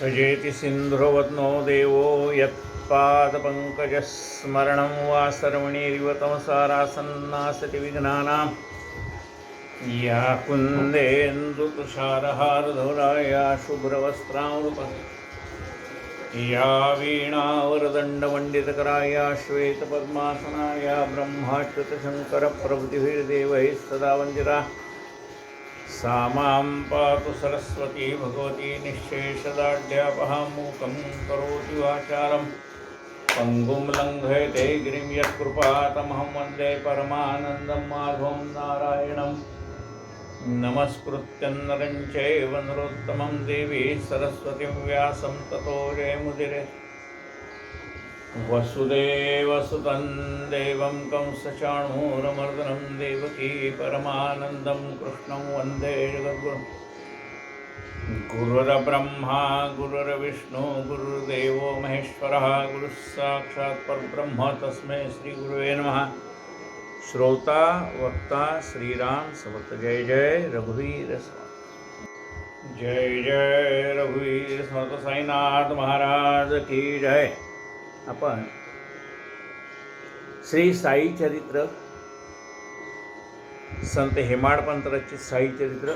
सजेति सिन्धुर्वदनो देवो यत्पादपङ्कजस्मरणं वा सर्वणेरिव तमसारासन्नासति विघ्नानां या कुन्देन्दुतुषारहारधौराया शुभ्रवस्त्रामृता या वीणावरदण्डमण्डितकराया श्वेतपद्मासनाया ब्रह्माच्युतशङ्करप्रभृतिभिर्देवैः सदा वन्दिता सा मां पातु सरस्वती भगवती निःशेषदाढ्यापहां मूकं करोति वाचालं पङ्गुं लङ्घयते गिरिं यत्कृपातमहं वन्दे परमानन्दं माधवं नारायणं नमस्कृत्यं नरं चैव नरोत्तमं देवी सरस्वतीं व्यासं ततो जयमुदिरे वसुदेवसुतं देवं कंसचाणूरमर्दनं देवकी परमानन्दं कृष्णं वन्दे जगद्गुरुं गुरुर्ब्रह्मा गुरुर्विष्णु गुरुर्देवो महेश्वरः गुरुः साक्षात् परब्रह्म तस्मै श्रीगुरुवे नमः। श्रोता वक्ता श्रीराम समर्थ। जय जय रघुवीर समर्थ। जय जय रघुवीर समर्थ साईनाथ महाराज की जय। आपण श्री साई चरित्र संत हेमाडपंत रचित साई चरित्र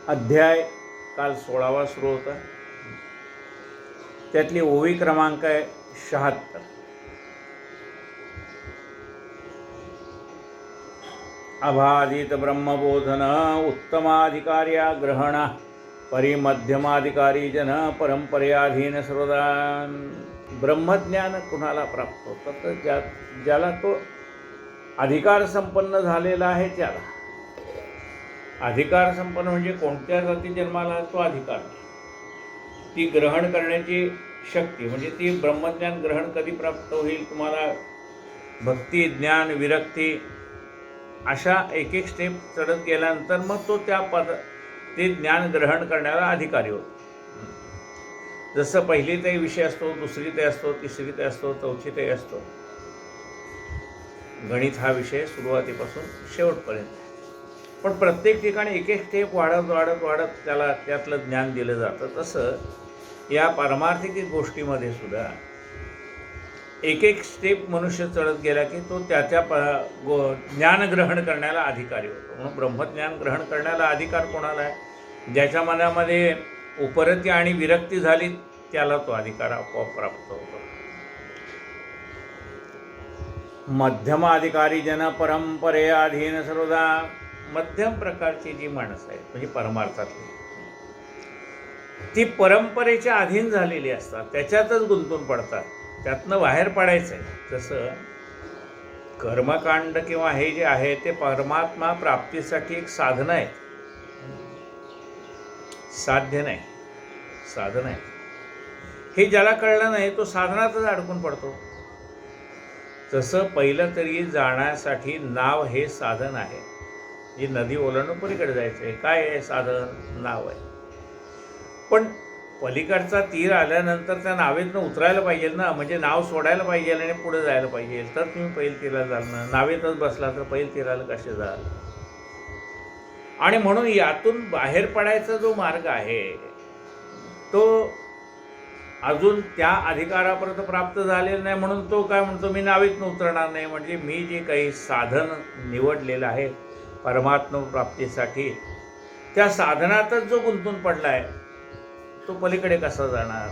अध्याय काल 16वा सुरू होता। त्यातली ओवी क्रमांक आहे 76। अबाधित ब्रह्मबोधन उत्तमाधिकार्या ग्रहण परिमध्यमाधिकारी जन परंपरेअधीन सर्वदा। ब्रह्मज्ञान कुणाला प्राप्त होतं तर ज्याला तो अधिकार संपन्न झालेला आहे त्याला। अधिकार संपन्न म्हणजे कोणत्या जाती जन्माला तो अधिकार नाही, ती ग्रहण करण्याची शक्ती म्हणजे ती ब्रह्मज्ञान ग्रहण कधी प्राप्त होईल तुम्हाला, भक्ती ज्ञान विरक्ती अशा एक एक स्टेप चढत गेल्यानंतर मग तो ते ज्ञान ग्रहण करण्याला अधिकारी होतो। जसं पहिली ते विषय असतो, दुसरी ते असतो, तिसरी ते असतो, चौथी ते असतो। गणित हा विषय सुरुवातीपासून शेवटपर्यंत, पण प्रत्येक ठिकाणी एक एक स्टेप वाढत वाढत वाढत त्याला त्यातलं ज्ञान दिलं जातं। तसं या पारमार्थिक गोष्टीमध्ये सुद्धा एक एक स्टेप मनुष्य चढत गेला की तो त्याच्या ज्ञान ग्रहण करण्याला अधिकारी होतो। म्हणून ब्रह्मज्ञान ग्रहण करण्याला अधिकार कोणाला आहे? ज्याच्या मनामध्ये उपरती आणि विरक्ती झाली त्याला तो अधिकार आपोआप प्राप्त होतो। मध्यमाधिकारी जन परंपरेअधीन सर्वदा। मध्यम प्रकारची जी माणसं आहेत म्हणजे परमार्थातली, ती परंपरेच्या अधीन झालेली असतात, त्याच्यातच गुंतून पडतात, त्यातनं बाहेर पडायचं आहे। जसं कर्मकांड किंवा हे जे आहे ते परमात्मा प्राप्तीसाठी एक साधन आहे, साध्य नाही, साधन आहे। हे ज्याला कळलं नाही तो साधनातच अडकून पडतो। जसं पहिलं तरी जाण्यासाठी नाव हे साधन आहे, जी नदी ओलांडून पलीकडे जायचं आहे, काय आहे साधन? नाव आहे। पण पलीकडचा तीर आल्यानंतर त्या नावेतनं उतरायला पाहिजे ना, म्हणजे नाव सोडायला पाहिजे आणि पुढे जायला पाहिजे, तर तुम्ही पहिल तीराला जाल ना। नावेतच बसला तर पहिल तीराला कसे जाल? आणि म्हणून यातून बाहेर पडायचा जो मार्ग आहे तो अजून त्या अधिकारापर्यंत प्राप्त झालेला नाही। म्हणून तो काय म्हणतो, मी नावेतनं उतरणार नाही। म्हणजे मी जे काही साधन निवडलेलं आहे परमात्मा प्राप्तीसाठी, त्या साधनातच जो गुंतून पडला आहे तो पलीकडे कसा जाणार?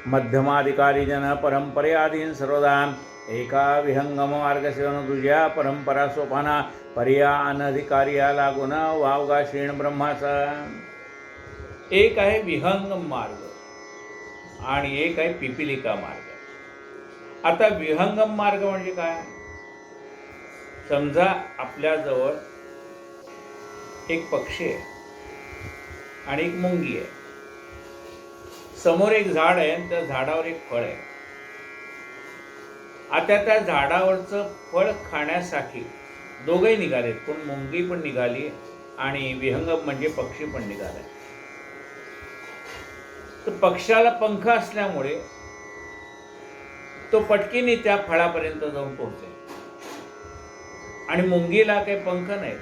मध्यमाधिकारी जन परंपरेअधीन सर्वदा। एका विहंगम मार्गसेवन दुसऱ्या परंपरा सोपाना पर्या अनधिकार्या लागून वावगा क्षीण ब्रह्माचा। एक आहे विहंगम मार्ग आणि एक आहे पिपिलिका मार्ग। आता विहंगम मार्ग म्हणजे काय? समजा आपल्याजवळ एक पक्षी आहे आणि एक मुंगी आहे, समोर एक झाड आहे आणि त्या झाडावर एक फळ आहे। आता त्या झाडावरचं फळ खाण्यासाठी दोघंही निघालेत, पण मुंगी पण निघाली आणि विहंगम म्हणजे पक्षी पण निघाला। तर पक्षाला पंख असल्यामुळे तो पटकीने त्या फळापर्यंत जाऊन पोहोचेल आणि मुंगीला काही पंख नाहीत,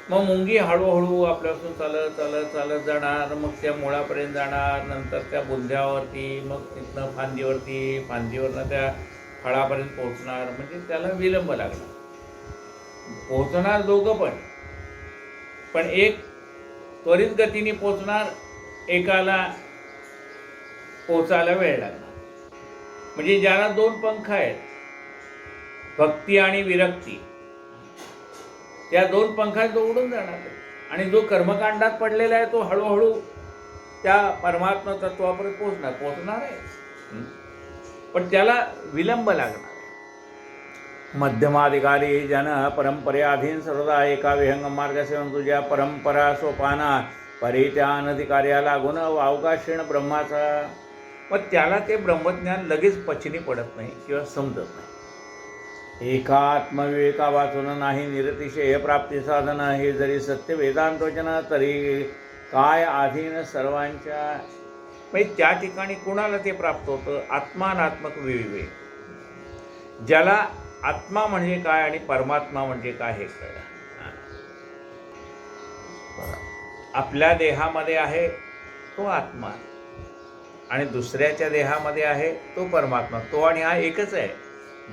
मग मुंगी हळूहळू आपल्यापासून चालत चालत चालत जाणार, मग त्या मुळापर्यंत जाणार, नंतर त्या बुंध्यावरती, मग तिथनं फांदीवरती, फांदीवरनं त्या फळापर्यंत पोहोचणार. म्हणजे त्याला विलंब लागणार. पोहोचणार दोघं पण एक त्वरित गतीने पोहोचणार, एकाला पोचायला वेळ लागणार. म्हणजे ज्याला 2 पंख आहेत, भक्ती आणि विरक्ती, त्या 2 पंखात तो उडून जाणार. आणि जो कर्मकांडात पडलेला आहे तो हळूहळू त्या परमात्मा तत्वापर्यंत पोहोचणार आहे, पण त्याला विलंब लागणार. मध्यमाधिकारी जन परंपरेअधीन सर्वदा एका विहंग मार्ग सेवन तुझ्या परंपरा सोपाना परी त्या अनधिकार्या लागून वावगा क्षीण ब्रह्माचा. मग त्याला ते ब्रह्मज्ञान लगेच पचनी पडत नाही किंवा समजत नाही. एका आत्मविवेका वाचून नाही निरतिशय प्राप्ती साधन, हे जरी सत्य वेदांतवचन तरी काय अधीन सर्वांच्या. म्हणजे त्या ठिकाणी कुणाला ते प्राप्त होतं? आत्मानात्मक विवेक. ज्याला आत्मा म्हणजे काय आणि परमात्मा म्हणजे काय हे कळलं. आपल्या देहामध्ये आहे तो आत्मा आणि दुसऱ्याच्या देहामध्ये आहे तो परमात्मा. तो आणि हा एकच आहे.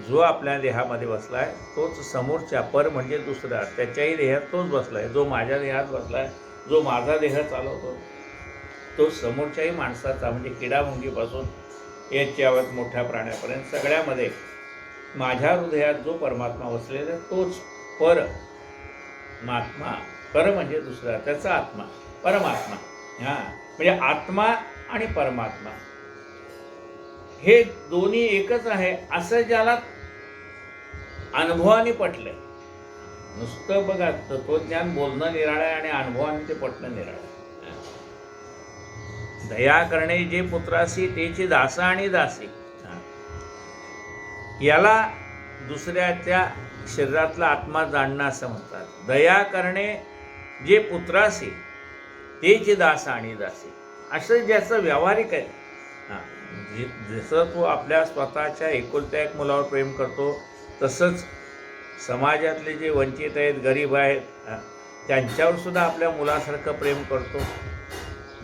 जो आपल्या देहामध्ये बसला आहे तोच समोरच्या, पर म्हणजे दुसरा, त्याच्याही देहात तोच बसला आहे. जो माझ्या देहात बसला आहे, जो माझा देह चालवतो, तो समोरच्याही माणसाचा, म्हणजे किडामुंगीपासून याच्यावर मोठ्या प्राण्यापर्यंत सगळ्यामध्ये माझ्या हृदयात जो परमात्मा बसलेला तोच परमात्मा. पर म्हणजे दुसरा, त्याचा आत्मा परमात्मा. म्हणजे आत्मा आणि परमात्मा हे दोन्ही एकच आहे असं ज्याला अनुभवाने पटलंय. नुसतं बघा, तत्वज्ञान बोलणं निराळं आहे आणि अनुभवाने ते पटणं निराळं आहे. दया करणे जे पुत्रासी तेची दास आणि दासी, याला दुसऱ्याच्या शरीरातला आत्मा जाणणं असं म्हणतात. दया करणे जे पुत्रासी तेची दास आणि दासी, असं ज्याचं व्यावहारिक आहे. जसं तो आपल्या स्वतःच्या एकुलत्या एक मुलावर प्रेम करतो, तसंच समाजातले जे वंचित आहेत, गरीब आहेत, त्यांच्यावर सुद्धा आपल्या मुलासारखं प्रेम करतो.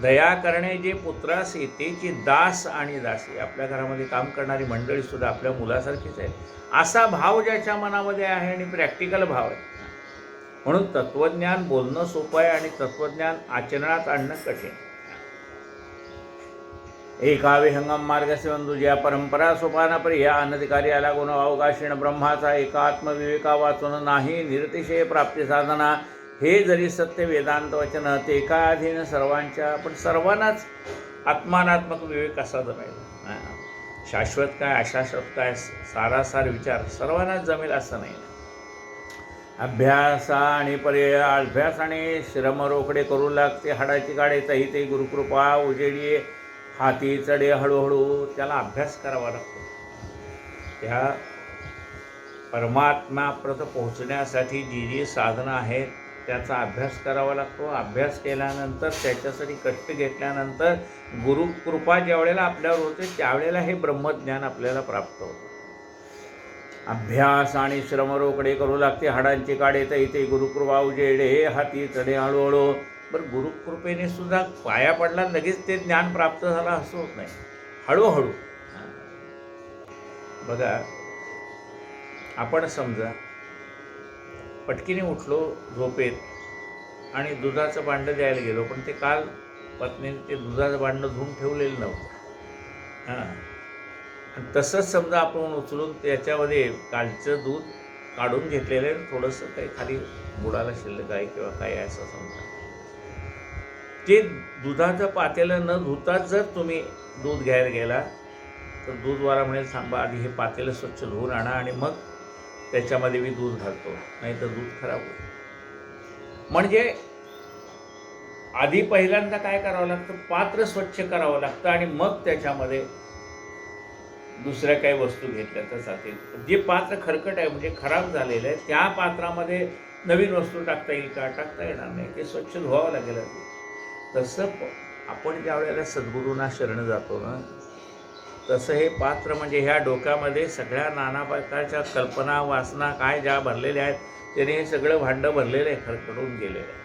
दया करणे जे पुत्रासी तेची दास आणि दासी, आपल्या घरामध्ये काम करणारी मंडळी सुद्धा आपल्या मुलासारखीच आहे, असा भाव ज्याच्या मनामध्ये आहे आणि प्रॅक्टिकल भाव आहे. म्हणून तत्वज्ञान बोलणं सोपं आहे आणि तत्वज्ञान आचरणात आणणं कठीण. एका विहंगम मार्ग सेवन तुझ्या परंपरा सोपाना परी या अनधिकारी आला गुण अवकाशीण ब्रह्माचा. एका आत्मविवेका वाचून नाही निरतिशय प्राप्ती साधना, हे जरी सत्य वेदांत वचन ते एका अधीन सर्वांच्या. पण सर्वांनाच आत्मानात्मक विवेक असा जमेल. शाश्वत काय अशाश्वत काय सारासार विचार सर्वांनाच जमेल असं नाही. अभ्यास आणि अभ्यास आणि श्रम रोकडे करू लागते. हाडाची गाडे तही ते गुरुकृपा उजेडी हाती चढे हळूहळू. त्याला अभ्यास करावा लागतो. त्या परमात्म्यापर्यंत पोहोचण्यासाठी जी जी साधनं आहेत त्याचा अभ्यास करावा लागतो. अभ्यास केल्यानंतर त्याच्यासाठी कष्ट घेतल्यानंतर गुरुकृपा ज्या वेळेला आपल्यावर होते त्यावेळेला हे ब्रह्मज्ञान आपल्याला प्राप्त होतं. अभ्यास आणि श्रम रोकडे करू लागते. हाडांची काढे तर इथे गुरुकृपा उजेडे हाती चढे हळूहळू. बरं, गुरुकृपेने सुद्धा पाया पडला लगेच ते ज्ञान प्राप्त झालं असं होत नाही. हळूहळू. बघा, आपण समजा पटकीने उठलो झोपेत आणि दुधाचं भांडं द्यायला गेलो, पण ते काल पत्नीने ते दुधाचं भांडं धुवून ठेवलेलं नव्हतं. आणि तसंच समजा आपण उचलून त्याच्यामध्ये कालचं दूध काढून घेतलेलं आहे, थोडंसं काही खाली बुडाला शिल्लक आहे किंवा काय आहे असं समजा. ते दुधाचं पातेलं न धुताच जर तुम्ही दूध घ्यायला गेला तर दूधवाला म्हणेल थांबा आधी हे पातेलं स्वच्छ धुवून आणा आणि मग त्याच्यामध्ये मी दूध घालतो, नाही तर दूध खराब होईल. म्हणजे आधी पहिल्यांदा काय करावं लागतं, पात्र स्वच्छ करावं लागतं आणि मग त्याच्यामध्ये दुसऱ्या काही वस्तू घेतल्या तर चालतील. जे पात्र खरकट आहे म्हणजे खराब झालेलं आहे त्या पात्रामध्ये नवीन वस्तू टाकता येईल का? टाकता येणार नाही. ते स्वच्छ धुवावं लागेल. तसं आपण ज्या वेळेला सद्गुरूंना शरण जातो ना, तसं हे पात्र म्हणजे ह्या डोक्यामध्ये सगळ्या नाना प्रकारच्या कल्पना वासना काय ज्या भरलेल्या आहेत त्याने हे सगळं भांडं भरलेलं आहे, खरखडून गेलेलं आहे.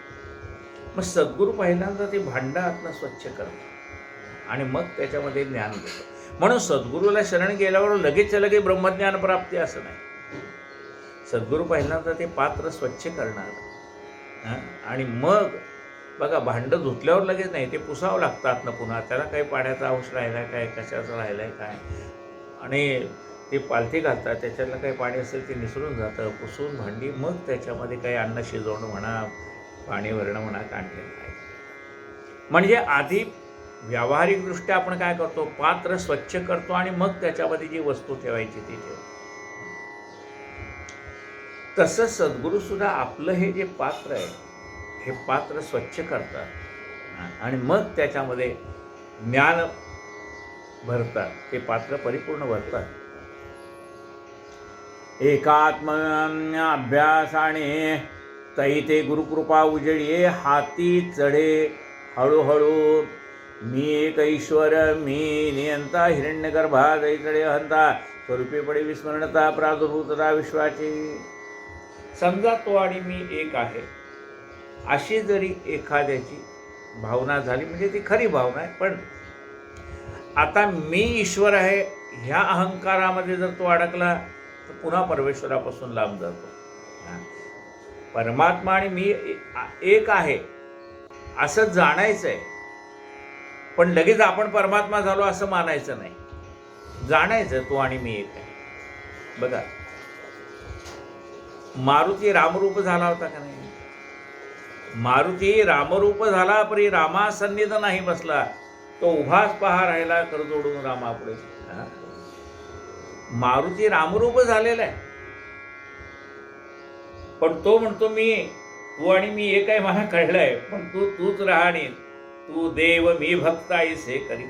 मग सद्गुरू पहिल्यांदा ते भांडं आतनं स्वच्छ करतात आणि मग त्याच्यामध्ये ज्ञान देतात. म्हणून सद्गुरूला शरण गेल्यावर लगेचच्या लगेच ब्रह्मज्ञान प्राप्ती असं नाही. सद्गुरू पहिल्यांदा ते पात्र स्वच्छ करणार आणि मग बघा, भांडं धुतल्यावर लगेच नाही, ते पुसावं लागतात ना पुन्हा. त्याला काही पाण्याचा अंश राहिला आहे काय, कशाचं राहिलं आहे काय, आणि ते पालथी घालतात, त्याच्यातलं काही पाणी असेल ते निसरून जातं, पुसून भांडी, मग त्याच्यामध्ये काही अन्न शिजवणं म्हणा, पाणी भरणं म्हणा, काढलेलं आहे. म्हणजे आधी व्यावहारिकदृष्ट्या आपण काय करतो, पात्र स्वच्छ करतो आणि मग त्याच्यामध्ये जी वस्तू ठेवायची ती ठेवतो. तसं सद्गुरूसुद्धा आपलं हे जे पात्र आहे, हे पात्र स्वच्छ करतात आणि मग त्याच्यामध्ये ज्ञान भरतात, ते पात्र परिपूर्ण भरतात. एकात्म अभ्यासाने तै ते गुरुकृपा उजळी, हाती चढे हळूहळू मी एक ईश्वर, मी नियंता हिरण्यगर्भा दैतडे हंता, स्वरूपे पडे विस्मरणता प्रादुर्भूतता विश्वाची. समजा तो आणि मी एक आहे अशी जरी एखाद्याची भावना झाली, म्हणजे ती खरी भावना आहे, पण आता मी ईश्वर आहे ह्या अहंकारामध्ये जर तो अडकला तर पुन्हा परमेश्वरापासून लांब जातो. परमात्मा आणि मी एक आहे असं जाणायचं आहे, पण लगेच आपण परमात्मा झालो असं मानायचं नाही. जाणायचं तो आणि मी एक आहे. बघा, मारुती रामरूप झाला होता का नाही? मारुती रामरूप झाला, परी रामा सन्निध नाही बसला, तो उभाच पहा राहिला कर जोडून रामापुढे. मारुती रामरूप झालेला आहे, पण तो म्हणतो मी, तू आणि मी एक आहे मला कळलंय, पण तूच राहणी, तू देव मी भक्त ऐसे करी.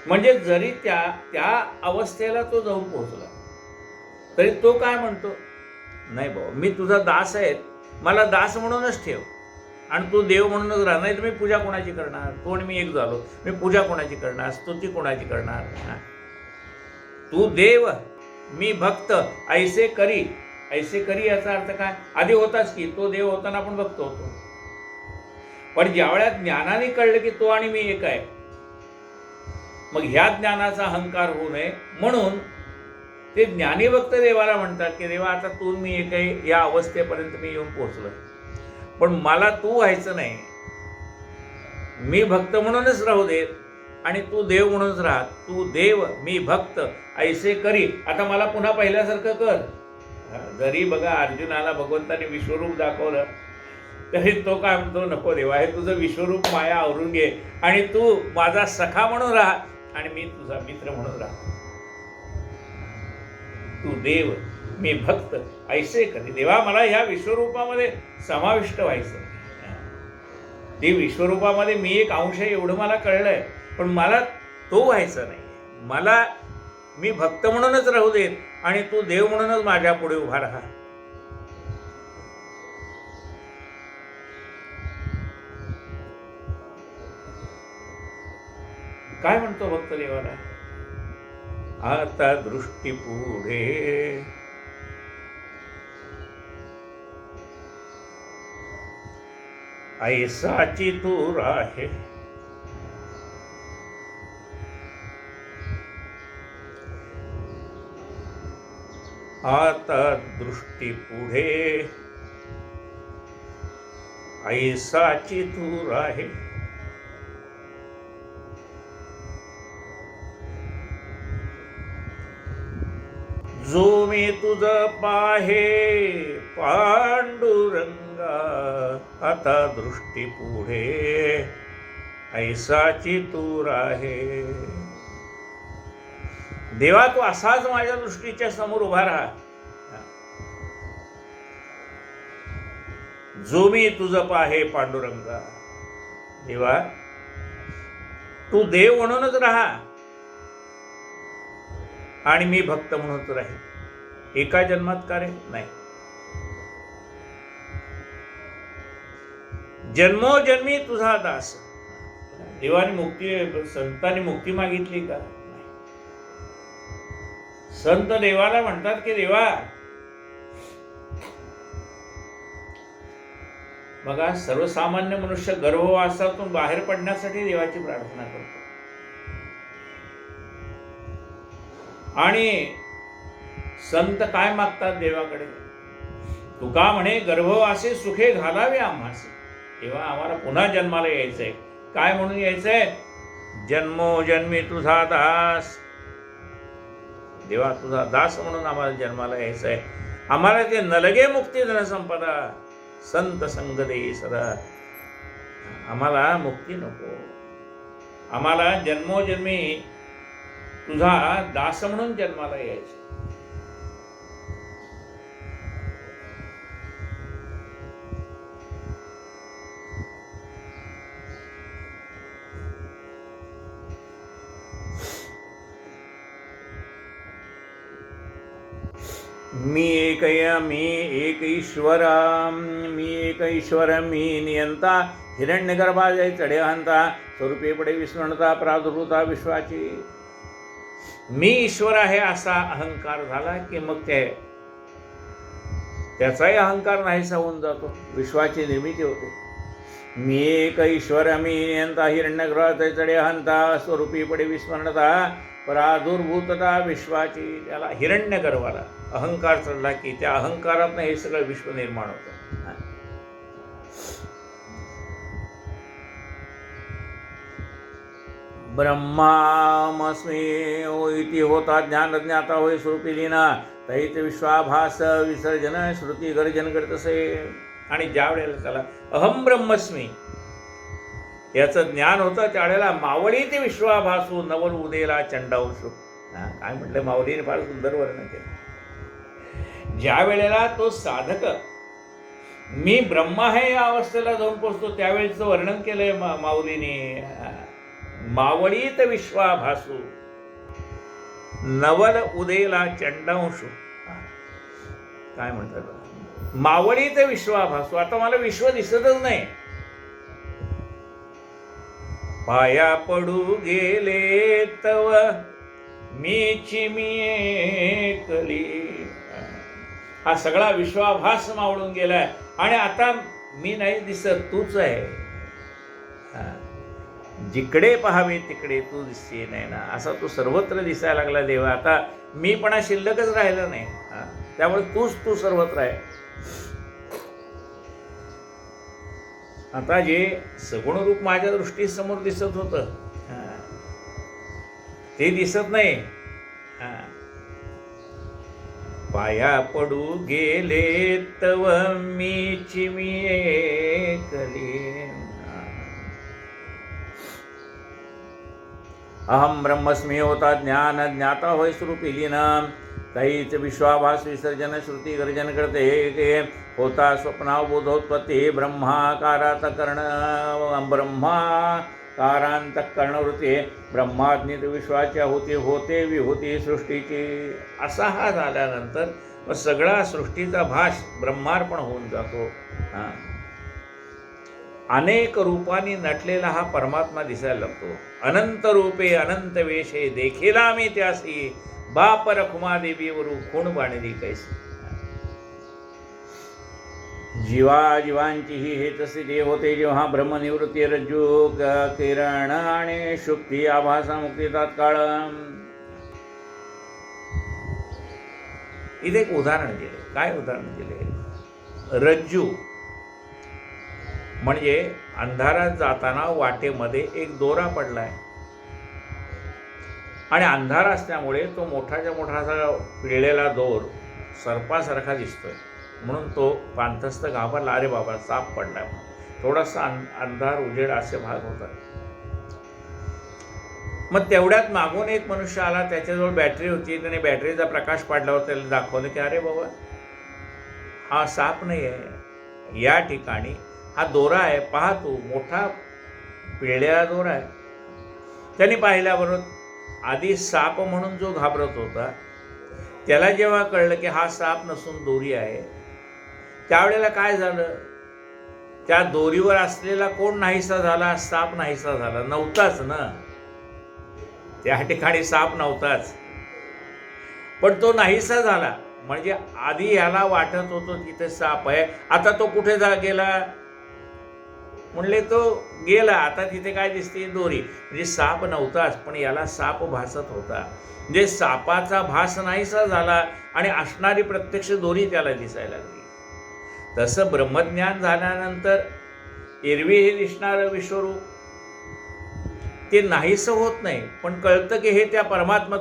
म्हणजे जरी त्या अवस्थेला तो जाऊन पोहोचला तरी तो काय म्हणतो, नाही बाबा मी तुझा दास आहे, मला दास म्हणूनच ठेव आणि तू देव म्हणूनच राहा. नाही तर मी पूजा कोणाची करणार? तू आणि मी एक झालो, मी पूजा कोणाची करणार? स्तुती कोणाची करणार? तू देव मी भक्त ऐसे करी. ऐसे करी याचा अर्थ काय? आधी होताच की, तो देव होताना आपण भक्त होतो, पण ज्यावेळेस ज्ञानाने कळलं की तो आणि मी एक आहे, मग ह्या ज्ञानाचा अहंकार होऊ नये म्हणून ते ज्ञानी भक्त देवाला म्हणतात की देवा आता तू मी एक आहे, या अवस्थेपर्यंत मी येऊन पोहोचलोय, पण मला तू व्हायचं नाही. मी भक्त म्हणूनच राहू देत आणि तू देव म्हणूनच राहा. तू देव मी भक्त ऐसे करी. आता मला पुन्हा पहिल्यासारखं कर. जरी बघा अर्जुनाला भगवंताने विश्वरूप दाखवलं तरी तो काय म्हणतो, नको देवा, हे तुझं विश्वरूप माया आवरून घे आणि तू माझा सखा म्हणून राहा आणि मी तुझा मित्र म्हणून राहा. तू देव मी भक्त ऐसे करी. देवा मला ह्या विश्वरूपामध्ये समाविष्ट व्हायचं. ते विश्वरूपामध्ये मी एक अंश आहे एवढं मला कळलंय, पण मला तो व्हायचं नाही. मला मी भक्त म्हणूनच राहू देत आणि तू देव म्हणूनच माझ्या पुढे उभा राहा. काय म्हणतो भक्त देवाला? आता दृष्टी पुढे ऐसाची तू राहे. आता दृष्टी पुढे ऐसाची तू राहे. जो मी तुझ पाहे पांडुरंगा. आता दृष्टी पुढे ऐसाची तू राहे. देवा तू असाच माझ्या दृष्टीच्या समोर उभा राहा. जो मी तुझं पाहे पांडुरंगा. देवा तू देव म्हणूनच राहा आणि मी भक्त म्हणूनच राहील. एका जन्मात कार्य नाही, जन्मोजन्मी तुझा दास. देवाने मुक्ती, संतांनी मुक्ती मागितली का? संत देवाला म्हणतात की देवा मग आज सर्वसामान्य मनुष्य गर्भवासातून बाहेर पडण्यासाठी देवाची प्रार्थना करतो. आणि संत काय मागतात देवाकडे? तुका म्हणे गर्भवासी सुखे घालावे आम्हास. तेव्हा आम्हाला पुन्हा जन्माला यायचंय. काय म्हणून यायचंय? जन्मोजन्मी तुझा दास. देवा तुझा दास म्हणून आम्हाला जन्माला यायचंय. आम्हाला ते नलगे मुक्ती धन संपदा संत संग दे सदा. आम्हाला मुक्ती नको. आम्हाला जन्मोजन्मी तुझा दास म्हणून जन्माला यायचं. मी एक ईश्वर, मी एक ईश्वर, मी नियंता, हिरण्यगर्भा जय चढे हंता, स्वरूपे पडे विस्मरणता, प्रादुर्भूता विश्वाची. मी ईश्वर आहे असा अहंकार झाला की मग त्याचाही अहंकार नाहीसा होऊन जातो. विश्वाची निर्मिती होते. मी एक ईश्वर, मी नियंता, हिरण्यगर्भा जय चढे हंता, स्वरूपी पडे विस्मरणता, प्रादुर्भूतता विश्वाची. त्याला हिरण्यगर्भाला अहंकार चढला की त्या अहंकारातनं हे सगळं विश्व निर्माण होतं. ब्रह्मास्मी इति होता ज्ञान ज्ञाता होय स्वरूपी लीना, तैत विश्वाभास विसर्जन श्रुती गर्जन करतसे. आणि ज्या वेळेला त्याला अहम ब्रह्मस्मी याचं ज्ञान होतं त्यावेळेला मावळी ते विश्वाभासू नवल उदेला चंडावशू. काय म्हटलं? माऊलीने फार सुंदर वर्णन केलं. ज्या वेळेला तो साधक मी ब्रह्मा आहे या अवस्थेला जाऊन पोचतो त्यावेळेचं वर्णन केलंय माऊलीने. मावळीत विश्वाभासू नवल उदेला चंडांशू. काय म्हणतात? मावळीत विश्वाभासू. आता मला विश्व दिसतच नाही. पाया पडू गेले तव मीची मी एकली. हा सगळा विश्वाभास मावळून गेलाय आणि आता मी नाही दिसत, तूच आहे. जिकडे पाहावे तिकडे तू दिसते नाही ना, असा तू सर्वत्र दिसायला लागला देवा. आता मीपणा शिल्लकच राहिला नाही. त्यामुळे तू सर्वत्र आहे. आता जे सगुण रूप माझ्या दृष्टीसमोर दिसत होतं ते दिसत नाही. पाया पडू गेले तव मीची मी एकली. अहम ब्रह्मस्मी होता ज्ञान ज्ञाता होय स्वरूपी लीना, तैच विश्वाभास विसर्जन श्रुती गर्जन करते. होता स्वप्नावबोधोत्पत्ती ब्रह्माकारात कर्ण ब्रह्माकारांत कर्णवृत्ती ब्रह्माग्नीत विश्वाच्या होते विहोती सृष्टीची. असा हा झाल्यानंतर मग सगळा सृष्टीचा भास ब्रह्मार्पण होऊन जातो. अनेक रूपांनी नटलेला हा परमात्मा दिसायला लागतो. अनंत रूपे अनंत वेशे देखीला मी त्यासी, बाप रखुमा देवीवरू खूण बाणली कैसी. जीवांची ही हेतसी देव होते जेव्हा ब्रह्मनिवृत्ती रज्जू किरण आणि शुक्ती आभासा मुक्ती तात्काळ. इथे एक उदाहरण दिले. काय उदाहरण दिले? रज्जू म्हणजे अंधारात जाताना वाटेमध्ये एक दोरा पडलाय आणि अंधार असल्यामुळे तो मोठाच्या मोठासा पिळलेला दोर सर्पासारखा दिसतोय. म्हणून तो पांथस्थ घाबरला. अरे बाबा साप पडलाय. थोडासा अंधार उजेड असे भाग होतात. मग तेवढ्यात मागून एक मनुष्य आला. त्याच्याजवळ बॅटरी होती. त्याने बॅटरीचा प्रकाश पाडल्यावर त्याला दाखवलं की अरे बाबा हा साप नाही आहे, या ठिकाणी हा दोरा आहे. पहा तू, मोठा पिळलेला दोरा आहे. त्याने पाहिल्याबरोबर आधी साप म्हणून जो घाबरत होता त्याला जेव्हा कळलं की हा साप नसून दोरी आहे, त्यावेळेला काय झालं? त्या दोरीवर असलेला कोण नाहीसा झाला? साप नाहीसा झाला. नव्हताच ना, त्या ठिकाणी साप नव्हताच, पण तो नाहीसा झाला. म्हणजे आधी ह्याला वाटत होतं तिथे साप आहे, आता तो कुठे गेला? म्हणले तो गेला, आता तिथे काय दिसते? दोरी. म्हणजे साप नव्हताच, पण याला साप भासत होता. म्हणजे सापाचा भास नाहीसा झाला आणि असणारी प्रत्यक्ष दोरी त्याला दिसायला लागली. तसं ब्रह्मज्ञान झाल्यानंतर एरवी हे दिसणारं विश्वरूप ते नाहीसं होत नाही, पण कळतं की हे त्या परमात्म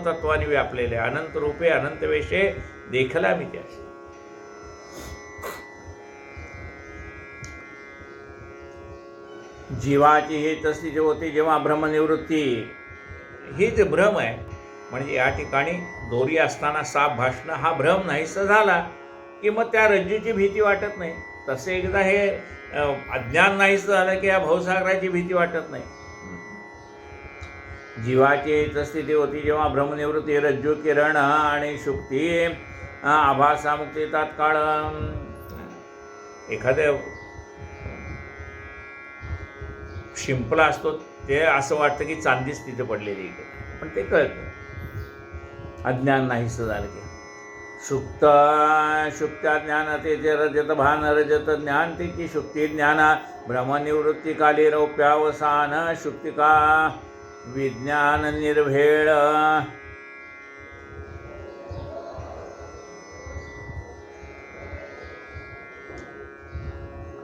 तत्वाने व्यापलेले अनंत रूपे अनंत वेशे देखला मी त्यास. जीवाची ही तशी होती जेव्हा भ्रमनिवृत्ती. ही जे भ्रम आहे, म्हणजे या ठिकाणी दोरी असताना साप भासणं हा भ्रम नाहीसा झाला की मग त्या रज्जूची भीती वाटत नाही. तसे एकदा हे अज्ञान नाहीसं झालं की या भवसागराची भीती वाटत नाही. जीवाची स्थिती होती जेव्हा भ्रमनिवृत्ती रज्जू किरण आणि शुक्ती आभासा मुक्ती तात्काळ. एखाद्या शिंपला असतो ते असं वाटतं की चांदीच तिथे पडलेली इकडे, पण ते कळतं अज्ञान नाहीसं झालं की. शुक्त्या ज्ञान ते रजत भान रजत ज्ञान तिची शुक्ती ज्ञान भ्रमनिवृत्ती काली रौप्यावसान शुक्तिका विज्ञान निर्भेळ.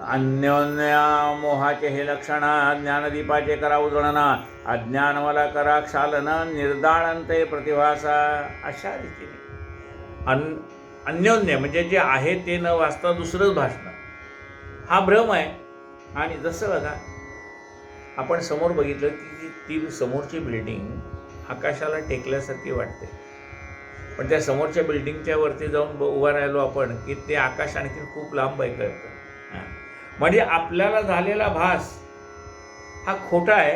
अन्योन्य मोहाचे हे लक्षण ज्ञानदीपाचे करा उजळणा अज्ञान मला करा क्षालन निर्दाळंते प्रतिभासा. अशा रीतीने अन्योन्य म्हणजे जे आहे ते न वाचता दुसरंच भासणं हा भ्रम आहे. आणि जसं बघा आपण समोर बघितलं की ती समोरची बिल्डिंग आकाशाला टेकल्यासारखी वाटते, पण त्या समोरच्या बिल्डिंगच्या वरती जाऊन उभा राहिलो आपण की ते आकाश आणखी खूप लांब आहे कळतं. म्हणजे आपल्याला झालेला भास हा खोटा आहे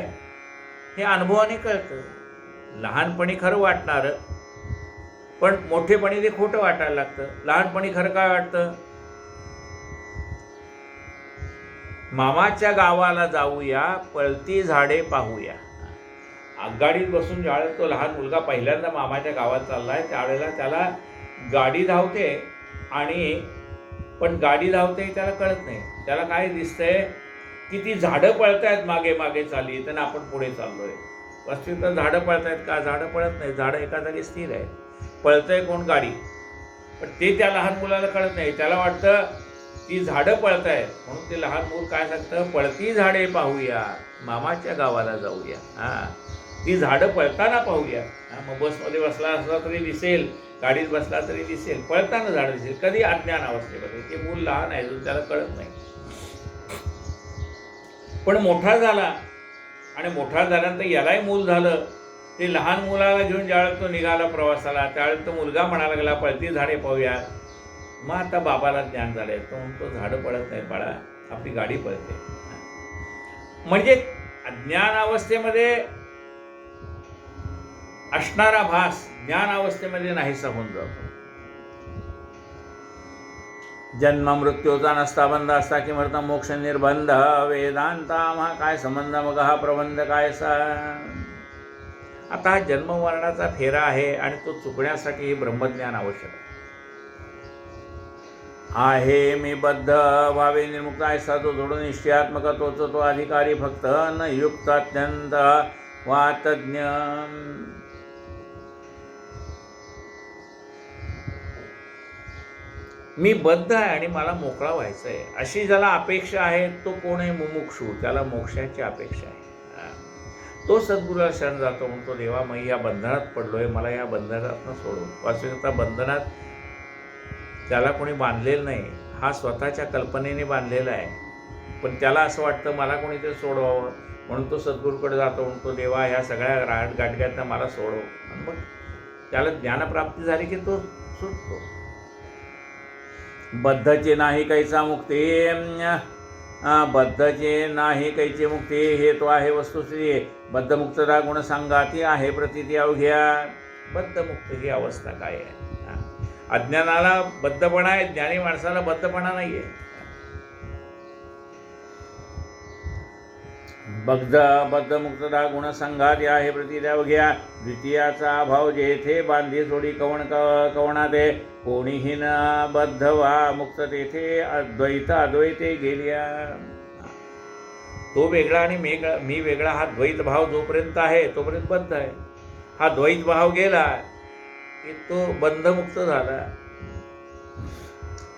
हे अनुभवाने कळतं. लहानपणी खरं वाटणारं, पण मोठेपणी ते खोटं वाटायला लागतं. लहानपणी खरं काय वाटतं? मामाच्या गावाला जाऊया, पळती झाडे पाहूया. आगगाडीत बसून ज्यावेळेस तो लहान मुलगा पहिल्यांदा मामाच्या गावात चाललाय त्यावेळेला त्याला गाडी धावते, आणि पण गाडी धावते त्याला कळत नाही. त्याला काय दिसतंय की ती झाडं पळतायत मागे मागे चालली आणि आपण पुढे चाललोय. वस्तुतः झाडं पळतायत का? झाडं पळत नाही, झाडं एका जागी स्थिर आहे. पळतंय कोण? गाडी. पण ते त्या लहान मुलाला कळत नाही. त्याला वाटतं ती झाडं पळतायत, म्हणून ते लहान मूल काय सांगतं? पळती झाडे पाहूया, मामाच्या गावाला जाऊया. ती झाडं पळताना पाहूया. मग बसमध्ये बसला असला तरी दिसेल, गाडीत बसला तरी दिसेल, पळताना झाडं दिसेल. कधी? अज्ञान अवस्थेमध्ये. ते मूल लहान आहे अजून, त्याला कळत नाही. पण मोठा झाला, आणि मोठा झाल्यानंतर यालाही मूल झालं. ते लहान मुलाला घेऊन ज्यावेळेस तो निघाला प्रवासाला, त्यावेळेस तो मुलगा म्हणायला लागला पळती झाडे पाहूया. मग आता बाबाला ज्ञान झालंय, तो म्हणतो झाडं पळत नाही बाळा, आपली गाडी पळते. म्हणजे अज्ञान अवस्थेमध्ये असणारा भास ज्ञान अवस्थेमध्ये नाहीसा होऊन जातो. जन्म मृत्यूचा नसता बंध असता की मरता मोक्ष निर्बंध वेदांता हा काय संबंध मग हा प्रबंध काय सा. आता हा जन्म मरणाचा फेरा आहे आणि तो चुकण्यासाठी हे ब्रह्मज्ञान आवश्यक आहे. मी बद्ध भावे निर्मुक्त आहे तो जोडून निश्चयात्मक तोच तो अधिकारी फक्त न युक्त अत्यंत वातज्ञ. मी बद्ध आहे आणि मला मोकळा व्हायचं आहे अशी ज्याला अपेक्षा आहे तो कोण आहे? मुमुक्षू. त्याला मोक्षाची अपेक्षा आहे. तो सद्गुरूला शरण जातो, म्हणतो देवा मी या बंधनात पडलोय, मला या बंधनातनं सोडून. वास्तविकता बंधनात त्याला कोणी बांधलेलं नाही, हा स्वतःच्या कल्पनेने बांधलेला आहे. पण त्याला असं वाटतं मला कोणीतरी सोडवावं, म्हणून तो सद्गुरूकडे जातो, म्हणतो देवा ह्या सगळ्या गाठगाठनं मला सोडव. आणि मग त्याला ज्ञानप्राप्ती झाली की तो सुटतो. बद्धचे नाही कैसा मुक्ती, बद्धचे नाही कैची मुक्ती हे तो आहे वस्तुस्थिती. बद्धमुक्तता गुण सांगाती आहे प्रतीती अवघ्या. बद्धमुक्त ही अवस्था काय आहे? अज्ञानाला बद्धपणा आहे, ज्ञानी माणसाला बद्धपणा नाही आहे. बद्धमुक्तता गुण संघाती आहे प्रतीती अवघ्या. द्वितीयाचा अभाव जेथे बांधी सोडी कवणा दे कोणीही न बद्ध वा मुक्त तेथे अद्वैत अद्वैते गेल्या. तो वेगळा आणि मी वेगळा हा द्वैत भाव जोपर्यंत आहे तोपर्यंत बद्ध आहे. हा द्वैत भाव गेला की तो बंधमुक्त झाला.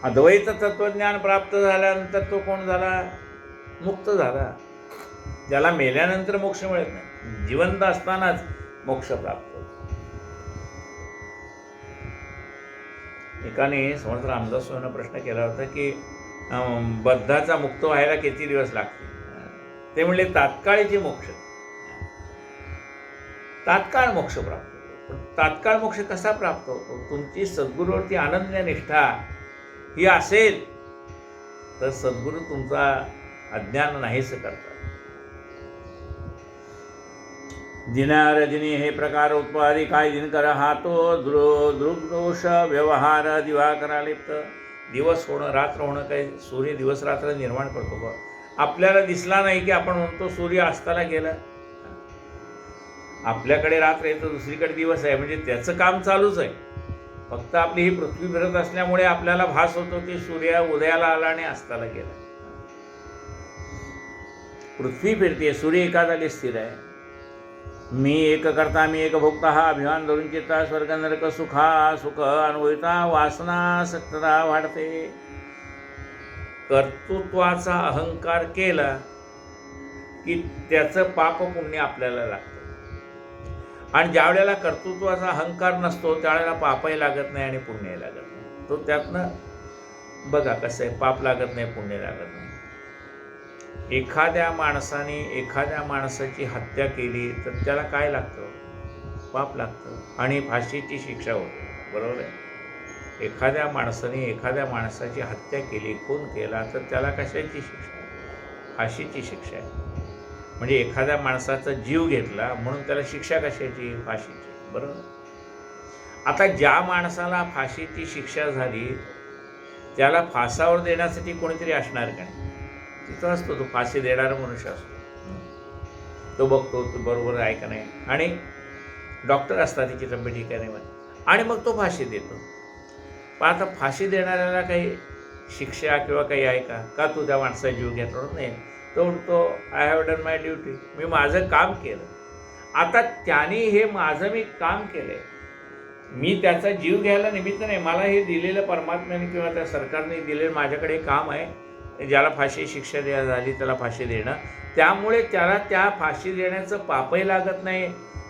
अद्वैत तत्वज्ञान प्राप्त झाल्यानंतर तो कोण झाला? मुक्त झाला. ज्याला मेल्यानंतर मोक्ष मिळत नाही, जिवंत असतानाच मोक्ष प्राप्त होतो. एकाने समर्थ रामदास स्वामींना प्रश्न केला होता की बद्धाचा मुक्त व्हायला किती दिवस लागतील? ते म्हणले तात्काळीचे मोक्ष, तात्काळ मोक्ष प्राप्त होतो. पण तात्काळ मोक्ष कसा प्राप्त होतो? तुमची सद्गुरूवरती अनन्य निष्ठा ही असेल तर सद्गुरू तुमचा अज्ञान नाहीस करतात. दिनारजनी हे प्रकार उत्पादी काय दिनकर हा तो दृग्दोष व्यवहार दिवाकरा लिप्त. दिवस होणं रात्र होणं काही सूर्य दिवस रात्र निर्माण करतो बा. आपल्याला दिसला नाही की आपण म्हणतो सूर्य अस्ताला गेला. आपल्याकडे रात्र आहे तर दुसरीकडे दिवस आहे, म्हणजे त्याचं काम चालूच आहे. फक्त आपली ही पृथ्वी फिरत असल्यामुळे आपल्याला भास होतो की सूर्य उदयाला आला आणि अस्ताला गेला. पृथ्वी फिरते, सूर्य एका जागी स्थिर आहे. मी एक करता मी एक भोगता हा अभिमान धरून चित्ता स्वर्ग नरक सुखा सुख अनुभविता वासना सत्ता वाढते. कर्तृत्वाचा अहंकार केला की त्याचं पाप पुण्य आपल्याला लागतं. आणि ज्या वेळेला कर्तृत्वाचा अहंकार नसतो त्यावेळेला पापही लागत नाही आणि पुण्यही लागत नाही. तो त्यातनं बघा कसं आहे, पाप लागत नाही, पुण्य लागत नाही. एखाद्या माणसाने एखाद्या माणसाची हत्या केली तर त्याला काय लागतं? पाप लागतं आणि फाशीची शिक्षा होते. बरोबर आहे? एखाद्या माणसाने एखाद्या माणसाची हत्या केली, खून केला तर त्याला कशाची शिक्षा? फाशीची शिक्षा आहे. म्हणजे एखाद्या माणसाचा जीव घेतला म्हणून त्याला शिक्षा कशाची? फाशीची. बरोबर. आता ज्या माणसाला फाशीची शिक्षा झाली त्याला फासावर देण्यासाठी कोणीतरी असणार का नाही? तिथं असतो तो फाशी देणारा मनुष्य असतो. तो बघतो तो बरोबर आहे का नाही, आणि डॉक्टर असतात तिची तब्येत ठीक आहे नाही, आणि मग तो फाशी देतो. पण आता फाशी देणाऱ्याला काही शिक्षा किंवा काही आहे का तू त्या माणसाचा जीव घेतला? नाही. तो म्हणतो I have done my duty, मी माझं काम केलं. आता त्याने हे माझं मी काम केलं आहे, मी त्याचा जीव घ्यायला निमित्त नाही, मला हे दिलेलं परमात्म्याने किंवा त्या सरकारने दिलेलं माझ्याकडे काम आहे. ज्याला फाशी शिक्षा झाली त्याला फाशी देणं, त्यामुळे त्याला त्या फाशी देण्याचं पापही लागत नाही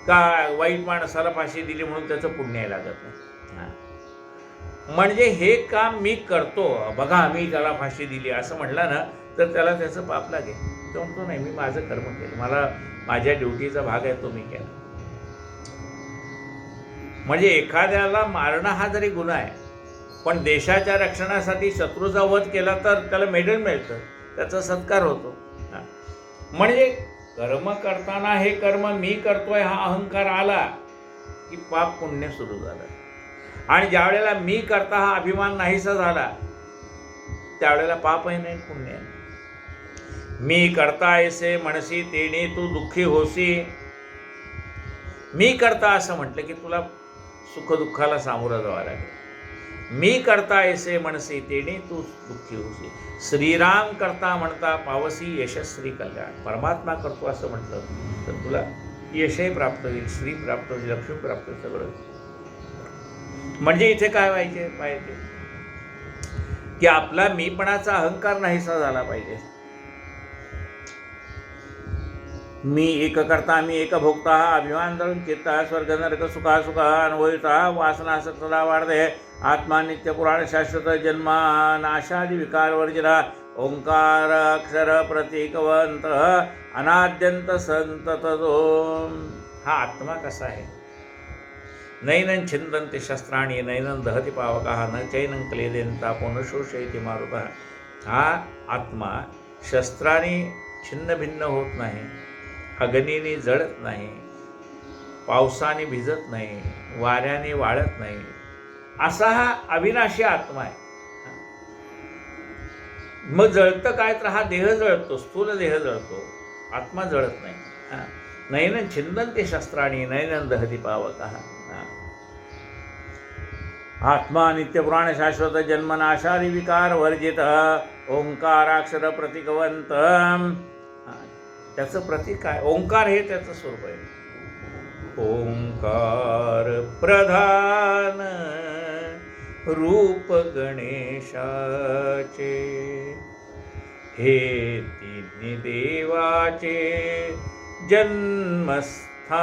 का वाईट माणसाला फाशी दिली म्हणून त्याचं पुण्यही लागत नाही. म्हणजे हे काम मी करतो, बघा मी त्याला फाशी दिली असं म्हटलं ना तर त्याला त्याचं पाप लागेल. तो म्हणतो नाही, मी माझं कर्म केलं, मला माझ्या ड्युटीचा भाग आहे तो मी केला. म्हणजे एखाद्याला मारणं हा जरी गुन्हा आहे, पण देशाच्या रक्षणासाठी शत्रूचा वध केला तर त्याला मेडल मिळतं, त्याचा सत्कार होतो. म्हणजे कर्म करताना हे कर्म मी करतोय हा अहंकार आला की पाप पुण्य सुरू झालं. आणि ज्या वेळेला मी करता हा अभिमान नाहीसा झाला त्यावेळेला पापही नाही, पुण्य नाही. मी करता ऐसे म्हणसी तेने तू दुःखी होसी. मी करता असं म्हटलं की तुला सुखदुःखाला सामोरं जावं लागेल. मी करता ऐसे म्हणसी तेने तू दुःखी होसी. श्रीराम करता म्हणता पावसी यशस्वी कल्याण. परमात्मा करतो असं म्हटलं तर तुला यशही प्राप्त होईल, श्री प्राप्त होईल, लक्ष्मी प्राप्त होईल, सगळं. म्हणजे इथे काय पाहिजे की आपला मीपणाचा अहंकार नाहीसा झाला पाहिजे. मी एक करता मी एक भोगता अभिमान धरून चित्ता स्वर्ग नरक सुखा सुखा अनुभविता वासना सतदा वाढते. आत्मा नित्य पुराण शाश्वत जन्मा नाशादी विकार वर्जना ओंकार अक्षर प्रतीकवंत अनाद्यंत संततो. हा आत्मा कसा आहे? नैनं छिंदन्ति शस्त्राणि नैनं दहति पावकाः न चैनं क्लेदेन तापो न शोषयति मारुतः. हा आत्मा शस्त्राने छिन्न भिन्न होत नाही, अग्नीने जळत नाही, पावसाने भिजत नाही, वाऱ्याने वाळत नाही, असा हा अविनाशी आत्मा आहे. मग जळतं काय तर हा देह जळतो, स्थूल देह जळतो, आत्मा जळत नाही. नैनं छिंदन्ति शस्त्राणि नैनं दहति पावकः. आत्मा नित्य पुराण शाश्वत जन्मनाशादी विकार वर्जित ओंकाराक्षर प्रतीकवंत त्याचं प्रतीक काय? ओंकार हे त्याचं स्वरूप आहे. ओंकार प्रधान रूप गणेशाचे, हे तिन्ही देवाचे जन्मस्थान.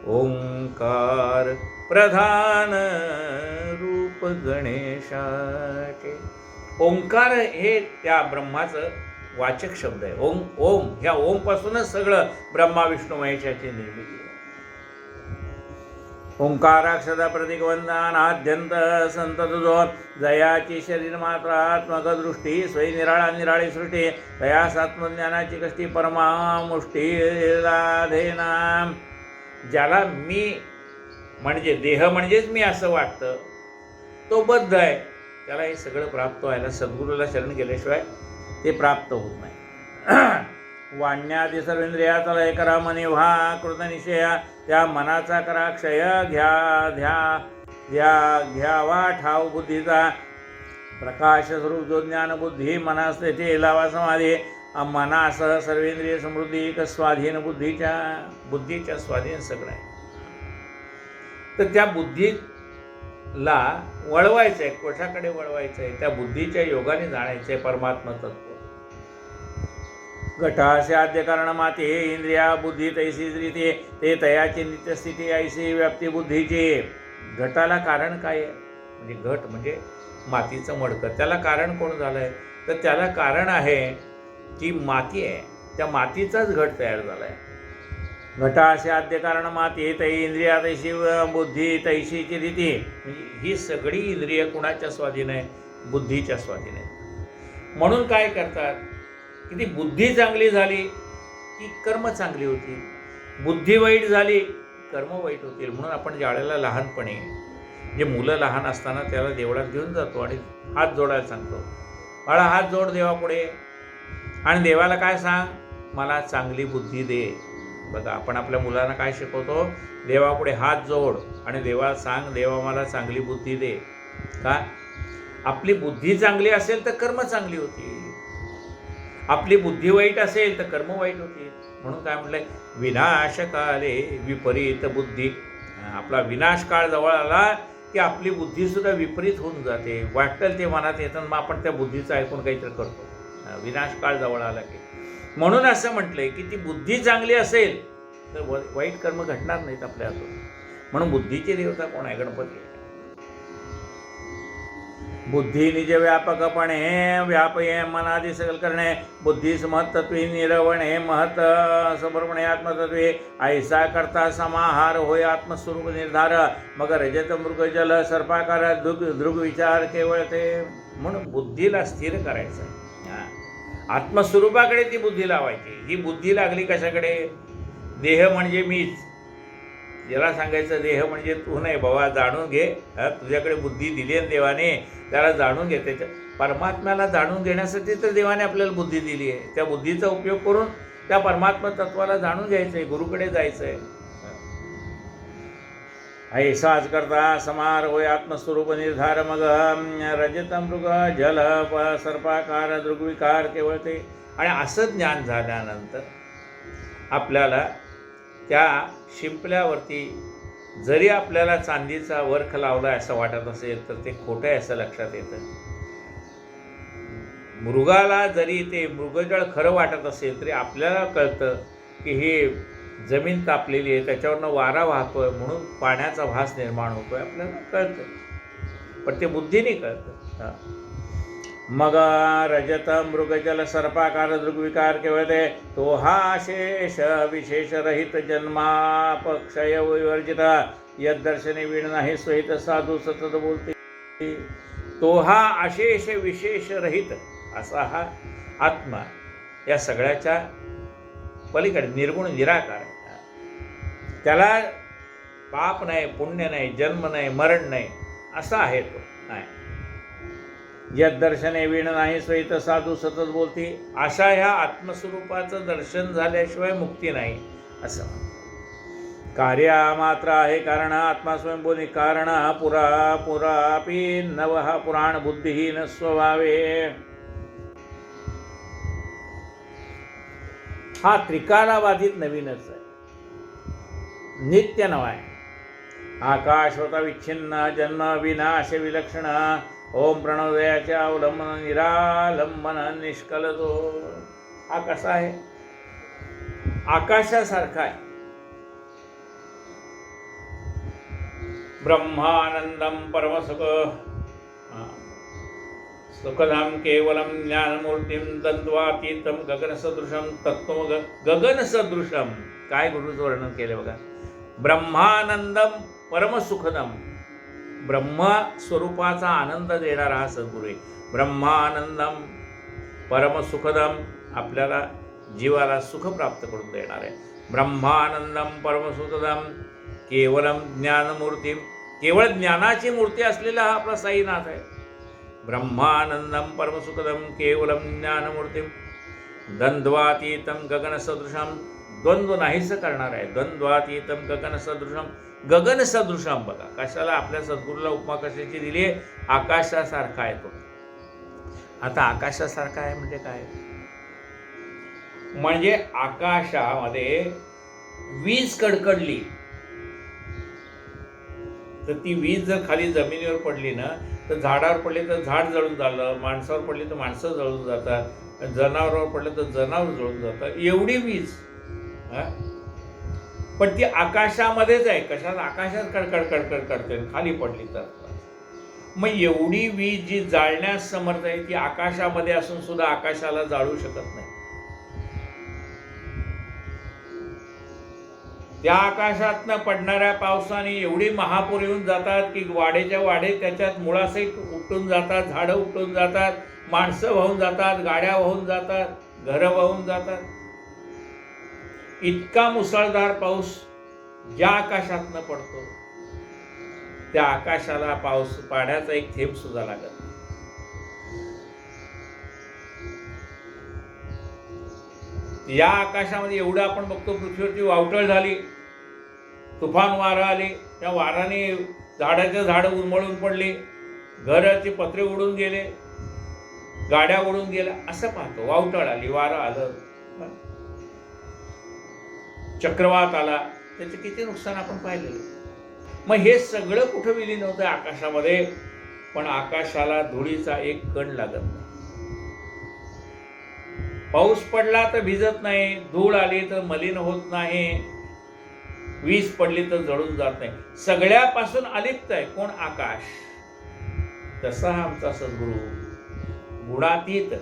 ओंकार प्रधान रूप गणेशाचे. ओंकार हे त्या ब्रह्माचं वाचक शब्द आहे. ओम ओम ह्या ओम पासूनच सगळं ब्रह्मा विष्णू महेशाची निर्मिती आहे. ओंकाराक्षदा प्रतीकवंदन आद्यंत संत तुझो, जयाची शरीर मात्र आत्मक दृष्टी, स्वयं निराळा निराळी सृष्टी, तयास आत्मज्ञानाची कष्टी परमामुष्टी राधेना. ज्याला मी म्हणजे देह म्हणजेच मी असं वाटतं तो बद्ध आहे. त्याला हे सगळं प्राप्त व्हायला सद्गुरूला शरण गेल्याशिवाय ते प्राप्त होत नाही. वाण्यादी सर्वेंद्रियाचा लय करा मनी व्हा कृतनिश्चया, त्या मनाचा करा क्षय घ्यावा ठाव बुद्धीचा. प्रकाश स्वरूप जो ज्ञान बुद्धी मनास तेथे लावा समाधी, मनासह सर्वेंद्रिय समृद्धी एक स्वाधीन बुद्धीच्या स्वाधीन सगळं आहे. तर त्या बुद्धीला वळवायचं आहे, कशाकडे वळवायचं आहे? त्या बुद्धीच्या योगाने जाणायचं आहे परमात्मा तत्व. घटासे आद्य कारण माते इंद्रिया बुद्धी तैसी रीती, ते तयाची नित्यस्थिती ऐशी व्याप्ती बुद्धीची. घटाला कारण काय आहे? म्हणजे घट म्हणजे मातीचं मडकं. त्याला कारण कोण झालं आहे? तर त्याला कारण आहे की माती आहे, त्या मातीचाच घट तयार झाला आहे. घटासे आद्य कारण माती तै इंद्रिया तैशी बुद्धी तैशीची रीती. म्हणजे ही सगळी इंद्रिय कुणाच्या स्वाधीन आहे? बुद्धीच्या स्वाधीन आहे. म्हणून काय करतात की ती बुद्धी चांगली झाली की कर्म चांगली होती, बुद्धी वाईट झाली कर्म वाईट होतील. म्हणून आपण ज्यावेळेला लहानपणी जे मुलं लहान असताना त्याला देवळात घेऊन जातो आणि हात जोडायला सांगतो, बाळा हात जोड देवापुढे आणि देवाला काय सांग, मला चांगली बुद्धी दे. बघा आपण आपल्या मुलांना काय शिकवतो? देवापुढे हात जोड आणि देवाला सांग, देवा मला चांगली बुद्धी दे. का? आपली बुद्धी चांगली असेल तर कर्म चांगली होती, आपली बुद्धी वाईट असेल तर कर्म वाईट होती. म्हणून काय म्हटलंय? विनाशकाले विपरीत बुद्धी. आपला विनाश काळ जवळ आला की आपली बुद्धीसुद्धा विपरीत होऊन जाते. वाटेल ते मनात येतं, मग आपण त्या बुद्धीचं ऐकून काहीतरी करतो. विनाश काळ जवळ आला की. म्हणून असं म्हटलंय की ती बुद्धी चांगली असेल तर वाईट कर्म घडणार नाहीत आपल्या हातून. म्हणून बुद्धीची देवता कोण आहे? गणपती. बुद्धी निज व्यापकपणे व्यापये मनादी सकल करणे, बुद्धीस महत्त्वी निरवणे महत समर्पणे आत्मतत्वे, ऐसा करता समाहार होय आत्मस्वरूप निर्धार, मग रजत मृग जल सर्पाकार दृग विचार केवळ ते. म्हणून बुद्धीला स्थिर करायचं आहे. आत्मस्वरूपाकडे ती बुद्धी लावायची. ही बुद्धी लागली कशाकडे? देह म्हणजे मीच. ज्याला सांगायचं देह म्हणजे तू नाही बाबा, जाणून घे. तुझ्याकडे बुद्धी दिली आहे देवाने, त्याला जाणून घे. त्याच्या परमात्म्याला जाणून घेण्यासाठी तर देवाने आपल्याला बुद्धी दिली आहे. त्या बुद्धीचा उपयोग करून त्या परमात्मा तत्वाला जाणून घ्यायचं आहे, गुरुकडे जायचं आहे. ऐसाच करता समार होय आत्मस्वरूप निर्धार, मग रजत मृग जल सर्पाकार दृग्विकार केवळ ते. आणि असं ज्ञान झाल्यानंतर आपल्याला त्या शिंपल्यावरती जरी आपल्याला चांदीचा वर्ख लावला असं वाटत असेल तर ते खोटं आहे असं लक्षात येतं. मृगाला जरी ते मृगजळ खरं वाटत असेल तरी आपल्याला कळतं की हे जमीन तापलेली आहे, त्याच्यावरनं वारा वाहतोय म्हणून पाण्याचा भास निर्माण होतोय, आपल्याला कळतं. पण ते बुद्धीने कळतं. मग रजत मृगजल सर्पाकार दृग्विकार केवळ ते, तो हा शेष विशेष रहित जन्मापक्षय विवर्जित, यद्दर्शने वीण नाही स्वहित साधू सतत बोलते. तो हा अशेष विशेष रहित असा हा आत्मा या सगळ्याच्या पलीकडे निर्गुण निराकार. त्याला पाप नाही, पुण्य नाही, जन्म नाही, मरण नाही, असा आहे तो. नाही यद दर्शने वीण नाही स्वहित साधू सतत बोलती. अशा ह्या आत्मस्वरूपाचं दर्शन झाल्याशिवाय मुक्ती नाही असं. कार्य मात्र आहे कारण आत्मा स्वयंभूनी कारण, पुरा पुरापी नव पुराण बुद्धिहीन स्वभावे. हा त्रिकालाबाधित नवीनच आहे, नित्य नवा आहे. आकाश होता विच्छिन्न, जन्म विनाश विलक्षण, ओम प्रणवदयाच्या अवलंबन निरालंबन निष्कलतो. हा कसा आहे? आकाशासारखा आहे. ब्रह्मानंदम परमसुख सुखदाम केवलम ज्ञानमूर्तिम द्वंद्वातीतम गगनसदृशम तत्व गगनसदृशम. काय गुरुचं वर्णन केले बघा. ब्रह्मानंदम परमसुखदम, ब्रह्म स्वरूपाचा आनंद देणारा हा सद्गुरू आहे. ब्रह्मानंदम परमसुखदम, आपल्याला जीवाला सुख प्राप्त करून देणार आहे. ब्रह्मानंदम परमसुखदम केवलम ज्ञानमूर्तिम, केवळ ज्ञानाची मूर्ती असलेला हा आपला साईनाथ आहे. ब्रह्मानंदम परमसुखदम केवलम ज्ञानमूर्तिम द्वंद्वातीतम गगनसदृशम, द्वंद्व नाहीस करणार आहे. द्वंद्वातीतम गगनसदृशम, गगनसदृशम बघा कशाला आपल्या सद्गुरूला उपमा कशाची दिली आहे? आकाशासारखा आहे तो. आता आकाशासारखा आहे म्हणजे काय? म्हणजे आकाशामध्ये वीज कडकडली तर ती वीज जर खाली जमिनीवर पडली ना तर झाडावर पडली तर झाड जळून जातं, माणसावर पडली तर माणसं जळून जातात, जनावरावर पडलं तर जनावर जळून जातं, एवढी वीज. पण ती आकाशामध्येच आहे. कशात? आकाशात कडकड कडकड कडते, खाली पडली तर. मग एवढी वीज जी जाळण्यास समर्थ आहे ती आकाशामध्ये असून सुद्धा आकाशाला जाळू शकत नाही. त्या आकाशातनं पडणाऱ्या पावसाने एवढी महापूर येऊन जातात की वाडेच्या वाडे त्याच्यात मुळासहित उपटून जातात, झाडं उपटून जातात, माणसं वाहून जातात, गाड्या वाहून जातात, घरं वाहून जातात. इतका मुसळधार पाऊस ज्या आकाशातनं पडतो त्या आकाशाला पाण्याचा एक थेंब सुद्धा लागत नाही. या आकाशामध्ये एवढं आपण बघतो, पृथ्वीवरची वावटळ झाली, तुफान वारा आले, त्या वाराने झाडाचे झाडं उन्मळून पडले, घराचे पत्रे उडून गेले, गाड्या उडून गेल्या, असं पाहतो. वावटळ आली, वारं आलं, चक्रवात आला, त्याचे किती नुकसान आपण पाहिलेलं. मग हे सगळं कुठं विलीन होतं? आकाशामध्ये. पण आकाशाला धुळीचा एक कण लागत नाही. पाऊस पडला तर भिजत नाही, धूळ आली तर मलिन होत नाही, वीज पडली तर जळून जात नाही. सगळ्यापासून अलिप्त आहे कोण? आकाश. तसा आमचा सद्गुरू गुणातीत,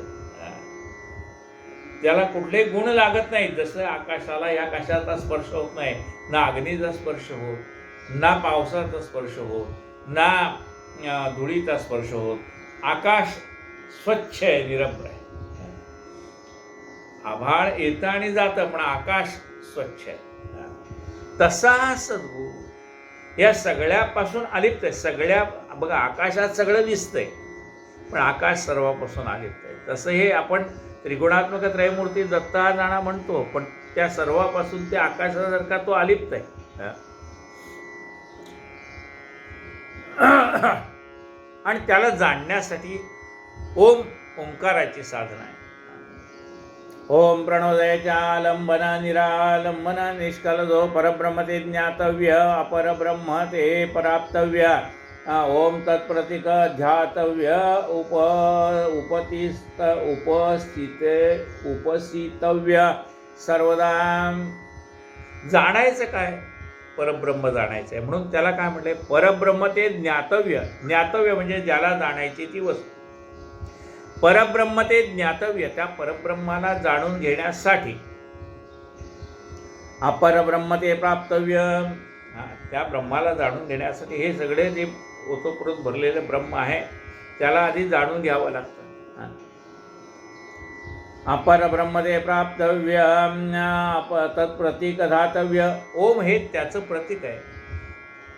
त्याला कुठले गुण लागत नाही. जसं आकाशाला या कशाचा स्पर्श होत नाही, ना अग्नीचा स्पर्श होत, ना पावसाचा स्पर्श होत, ना धुळीचा स्पर्श होत. आकाश स्वच्छ आहे, निरभ्र आहे. आभाळ येतं आणि जातं पण आकाश स्वच्छ आहे. तसा सद्गुरू या सगळ्यापासून अलिप्त आहे. सगळ्या बघा आकाशात सगळं दिसतंय पण आकाश सर्वापासून अलिप्त आहे. तसं हे आपण त्रिगुणात्मक त्रयमूर्ती दत्ता जाणा म्हणतो, पण त्या सर्वापासून त्या आकाशासारखा तो अलिप्त आहे. आणि त्याला जाणण्यासाठी ओंकाराची साधना आहे. ओम प्रणोदयाच्या आलंबना निरालंबना निष्कलजो परब्रह्म ते ज्ञातव्य अपरब्रह्म ते पराप्तव्य. ओम तत्प्रतीक ध्यातव्य उपस्थितव्य सर्वदा. जाणायचं काय? परब्रह्म जाणायचं आहे. म्हणून त्याला काय म्हटलंय? परब्रह्म ते ज्ञातव्य. ज्ञातव्य म्हणजे ज्याला जाणायची ती वस्तू. परब्रह्म ते ज्ञातव्य, त्या परब्रह्माला जाणून घेण्यासाठी. अपरब्रह्म ते प्राप्तव्य, त्या ब्रह्माला जाणून घेण्यासाठी हे सगळे जे ओतप्रोत भरलेलं ब्रह्म आहे त्याला आधी जाणून घ्यावं लागतं. अपरब्रह्म ते प्राप्तव्य तत्प्रतीक धातव्य. ओम हे त्याचं प्रतीक आहे,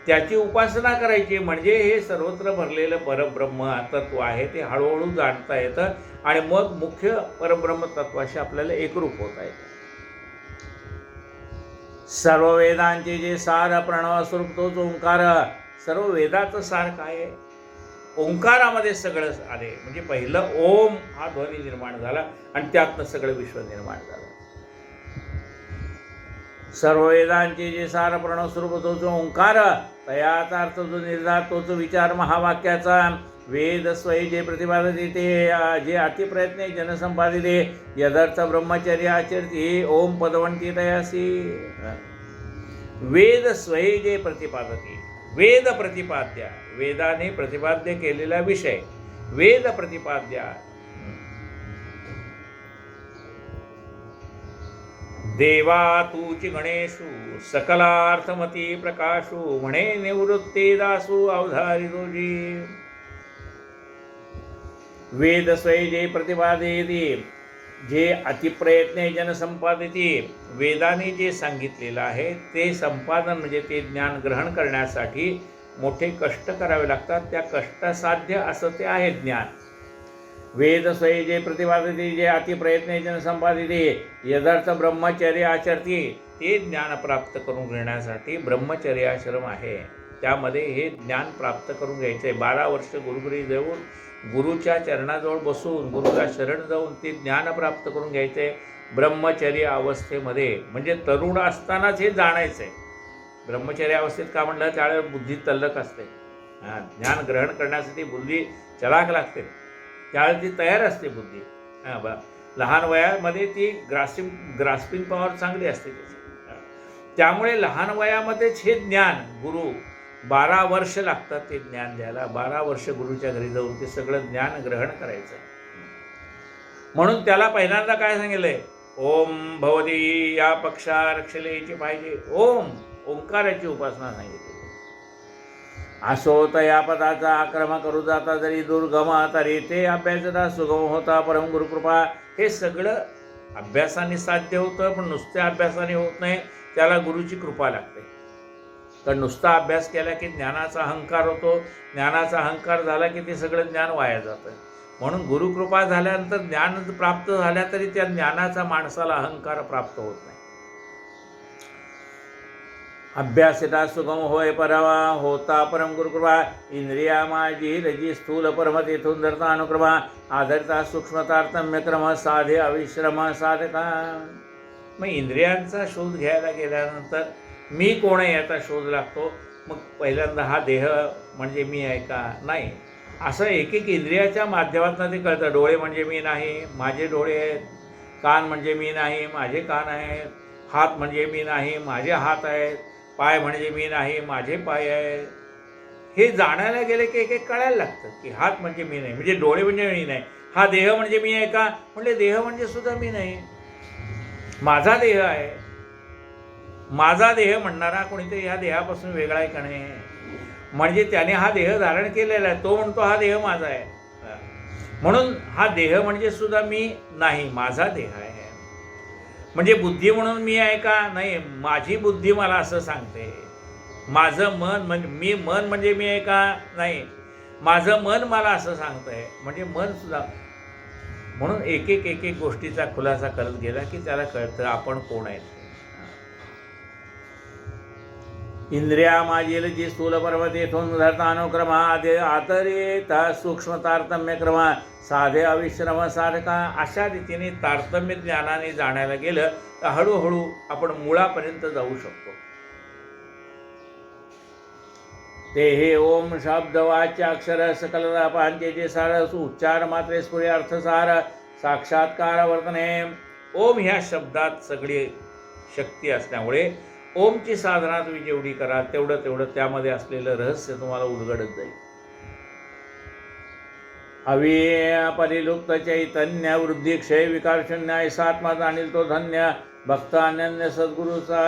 त्याची उपासना करायची. म्हणजे हे सर्वत्र भरलेलं परब्रह्म तत्व आहे ते हळूहळू जाणता येतं आणि मग मुख्य परब्रह्म तत्वाशी आपल्याला एकरूप होता येतं. सर्व वेदांचे जे सार प्रणव स्वरूप तोच ओंकार. सर्व वेदाचं सार काय आहे? ओंकारामध्ये सगळं आले. म्हणजे पहिलं ओम हा ध्वनी निर्माण झाला आणि त्यातनं सगळं विश्व निर्माण झालं. सर्व वेदांचे जे सार प्रणवस्वरूप तोच ओंकार, तयाचा अर्थ जो निर्धार तोच विचार महावाक्याचा, वेद स्वय जे प्रतिपादिते ते जे अतिप्रयत्ने जनसंपादिते, यदर्थ ब्रह्मचर्य आचरती ओम पदवंती तयासी. वेद स्वय जे प्रतिपादते, वेद प्रतिपाद्या, वेदाने प्रतिपाद्य केलेला विषय, वेद प्रतिपाद्या. देवा तूची गणेशू सकलार्थमती प्रकाशू, म्हणे निवृत्ते दासू अवधारी रोजी. वेद स्वय जे प्रतिपादिते, जे अतिप्रयत्ने जनसंपादिते, वेदाने जे सांगितलेलं आहे ते संपादन म्हणजे ते ज्ञान ग्रहण करण्यासाठी मोठे कष्ट करावे लागतात. त्या कष्टसाध्य असं ते आहे ज्ञान. वेद स्वय जे प्रतिपादिते, जे अतिप्रयत्ने जनसंपादिते, यथार्थ ब्रह्मचर्य आचरती, ते ज्ञान प्राप्त करून घेण्यासाठी ब्रह्मचर्य आश्रम आहे. त्यामध्ये हे ज्ञान प्राप्त करून घ्यायचं आहे. 12 वर्ष गुरुघरी जाऊन गुरुच्या चरणाजवळ बसून गुरुला शरण जाऊन ते ज्ञान प्राप्त करून घ्यायचं आहे ब्रह्मचर्य अवस्थेमध्ये. म्हणजे तरुण असतानाच हे जाणायचं आहे. ब्रह्मचर्य अवस्थेत का म्हटलं, त्यावेळेस बुद्धी तल्लक असते. ज्ञान ग्रहण करण्यासाठी बुद्धी चलाक लागते, त्यावेळेस ती तयार असते बुद्धी. लहान वयामध्ये ती ग्रास्पिंग पॉवर चांगली असते त्याची. त्यामुळे लहान वयामध्येच हे ज्ञान, गुरु 12 वर्ष लागतात ते ज्ञान द्यायला. 12 वर्ष गुरुच्या घरी जाऊन ते सगळं ज्ञान ग्रहण करायचं. म्हणून त्याला पहिल्यांदा काय सांगितलंय, ओम भवती या पक्षा रक्षलेची पाहिजे. ओम, ओंकाराची उपासना सांगितली. असोत या पदाचा आक्रम करू जाता जरी दुर्गम, तरी ते अभ्यासता सुगम होता परम गुरुकृपा. हे सगळं अभ्यासाने साध्य होतं, पण नुसत्या अभ्यासाने होत नाही, त्याला गुरुची कृपा लागते. तर नुसता अभ्यास केला की ज्ञानाचा अहंकार होतो, ज्ञानाचा अहंकार झाला की ते सगळं ज्ञान वाया जातं. म्हणून गुरुकृपा झाल्यानंतर ज्ञान प्राप्त झाल्या तरी त्या ज्ञानाचा माणसाला अहंकार प्राप्त होत नाही. अभ्यासिता सुगम होय परवा होता परम गुरुकृपा. इंद्रिया माझी रजी स्थूल परम तेथून धरता अनुक्रमा, आधरता सूक्ष्मतारतम्य क्रम साधे अविश्रम साधका. मग इंद्रियांचा शोध घ्यायला गेल्यानंतर मी कोण आहे याचा शोध लागतो. मग पहिल्यांदा हा देह म्हणजे मी आहे का, नाही, असं एक एक इंद्रियाच्या माध्यमातून ते कळतं. डोळे म्हणजे मी नाही, माझे डोळे आहेत. कान म्हणजे मी नाही, माझे कान आहेत. हात म्हणजे मी नाही, माझे हात आहेत. पाय म्हणजे मी नाही, माझे पाय आहेत. हे जाणायला गेले की एक एक कळायला लागतं की हात म्हणजे मी नाही, म्हणजे डोळे म्हणजे मी नाही. हा देह म्हणजे मी आहे का, म्हणजे देह म्हणजे सुद्धा मी नाही, माझा देह आहे. माझा देह म्हणणारा कोणीतरी ह्या देहापासून वेगळा आहे का नाही, म्हणजे त्याने हा देह धारण केलेला आहे. तो म्हणतो हा देह माझा आहे. म्हणून हा देह म्हणजे सुद्धा मी नाही, माझा देह आहे. म्हणजे बुद्धी म्हणून मी आहे का, नाही, माझी बुद्धी मला असं सांगते. माझं मन म्हणजे मन म्हणजे मी आहे का, नाही, माझं मन मला असं सांगतंय, म्हणजे मन सुद्धा. म्हणून एक एक गोष्टीचा खुलासा करत गेला की त्याला कळतं आपण कोण आहे. इंद्रिया माझील जी स्थूल पर्वत येथून धरता अनुक्रमा, आतरेता सूक्ष्मतारतम्य क्रमा, साधे अविश्रम साधका. अशा रीतीने तारतम्य ज्ञानाने जाणायला गेलं तर हळूहळू आपण मुळापर्यंत जाऊ शकतो. ते हे ओम शब्द वाच्य अक्षर सकल पांचे जे सार उच्चार मात्रे स्फुरे अर्थसार साक्षात्कार वर्तने. ओम ह्या शब्दात सगळी शक्ती असल्यामुळे ओमची साधना तुम्ही जेवढी कराल तेवढं त्यामध्ये असलेलं रहस्य तुम्हाला उलगडत जाईल. परिलुप्त चैतन्य वृद्धी क्षय विकार शून्य ऐसा आत्मा जाणील तो धन्य भक्त अनन्य सद्गुरूचा.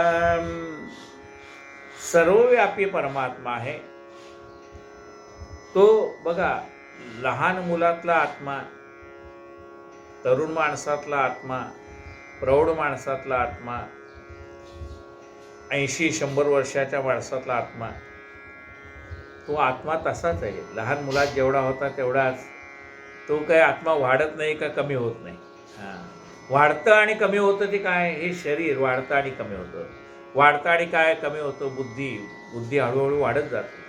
सर्वव्यापी परमात्मा आहे तो. बघा, लहान मुलातला आत्मा, तरुण माणसातला आत्मा, प्रौढ माणसातला आत्मा, 80-100 वर्षाच्या माणसातला आत्मा, तो आत्मा तसाच आहे. लहान मुलात जेवढा होता तेवढाच. तो काय आत्मा वाढत नाही का कमी होत नाही. वाढतं आणि कमी होतं ते काय, हे शरीर वाढतं आणि कमी होतं. वाढतं आणि काय कमी होतं, बुद्धी हळूहळू वाढत जाते.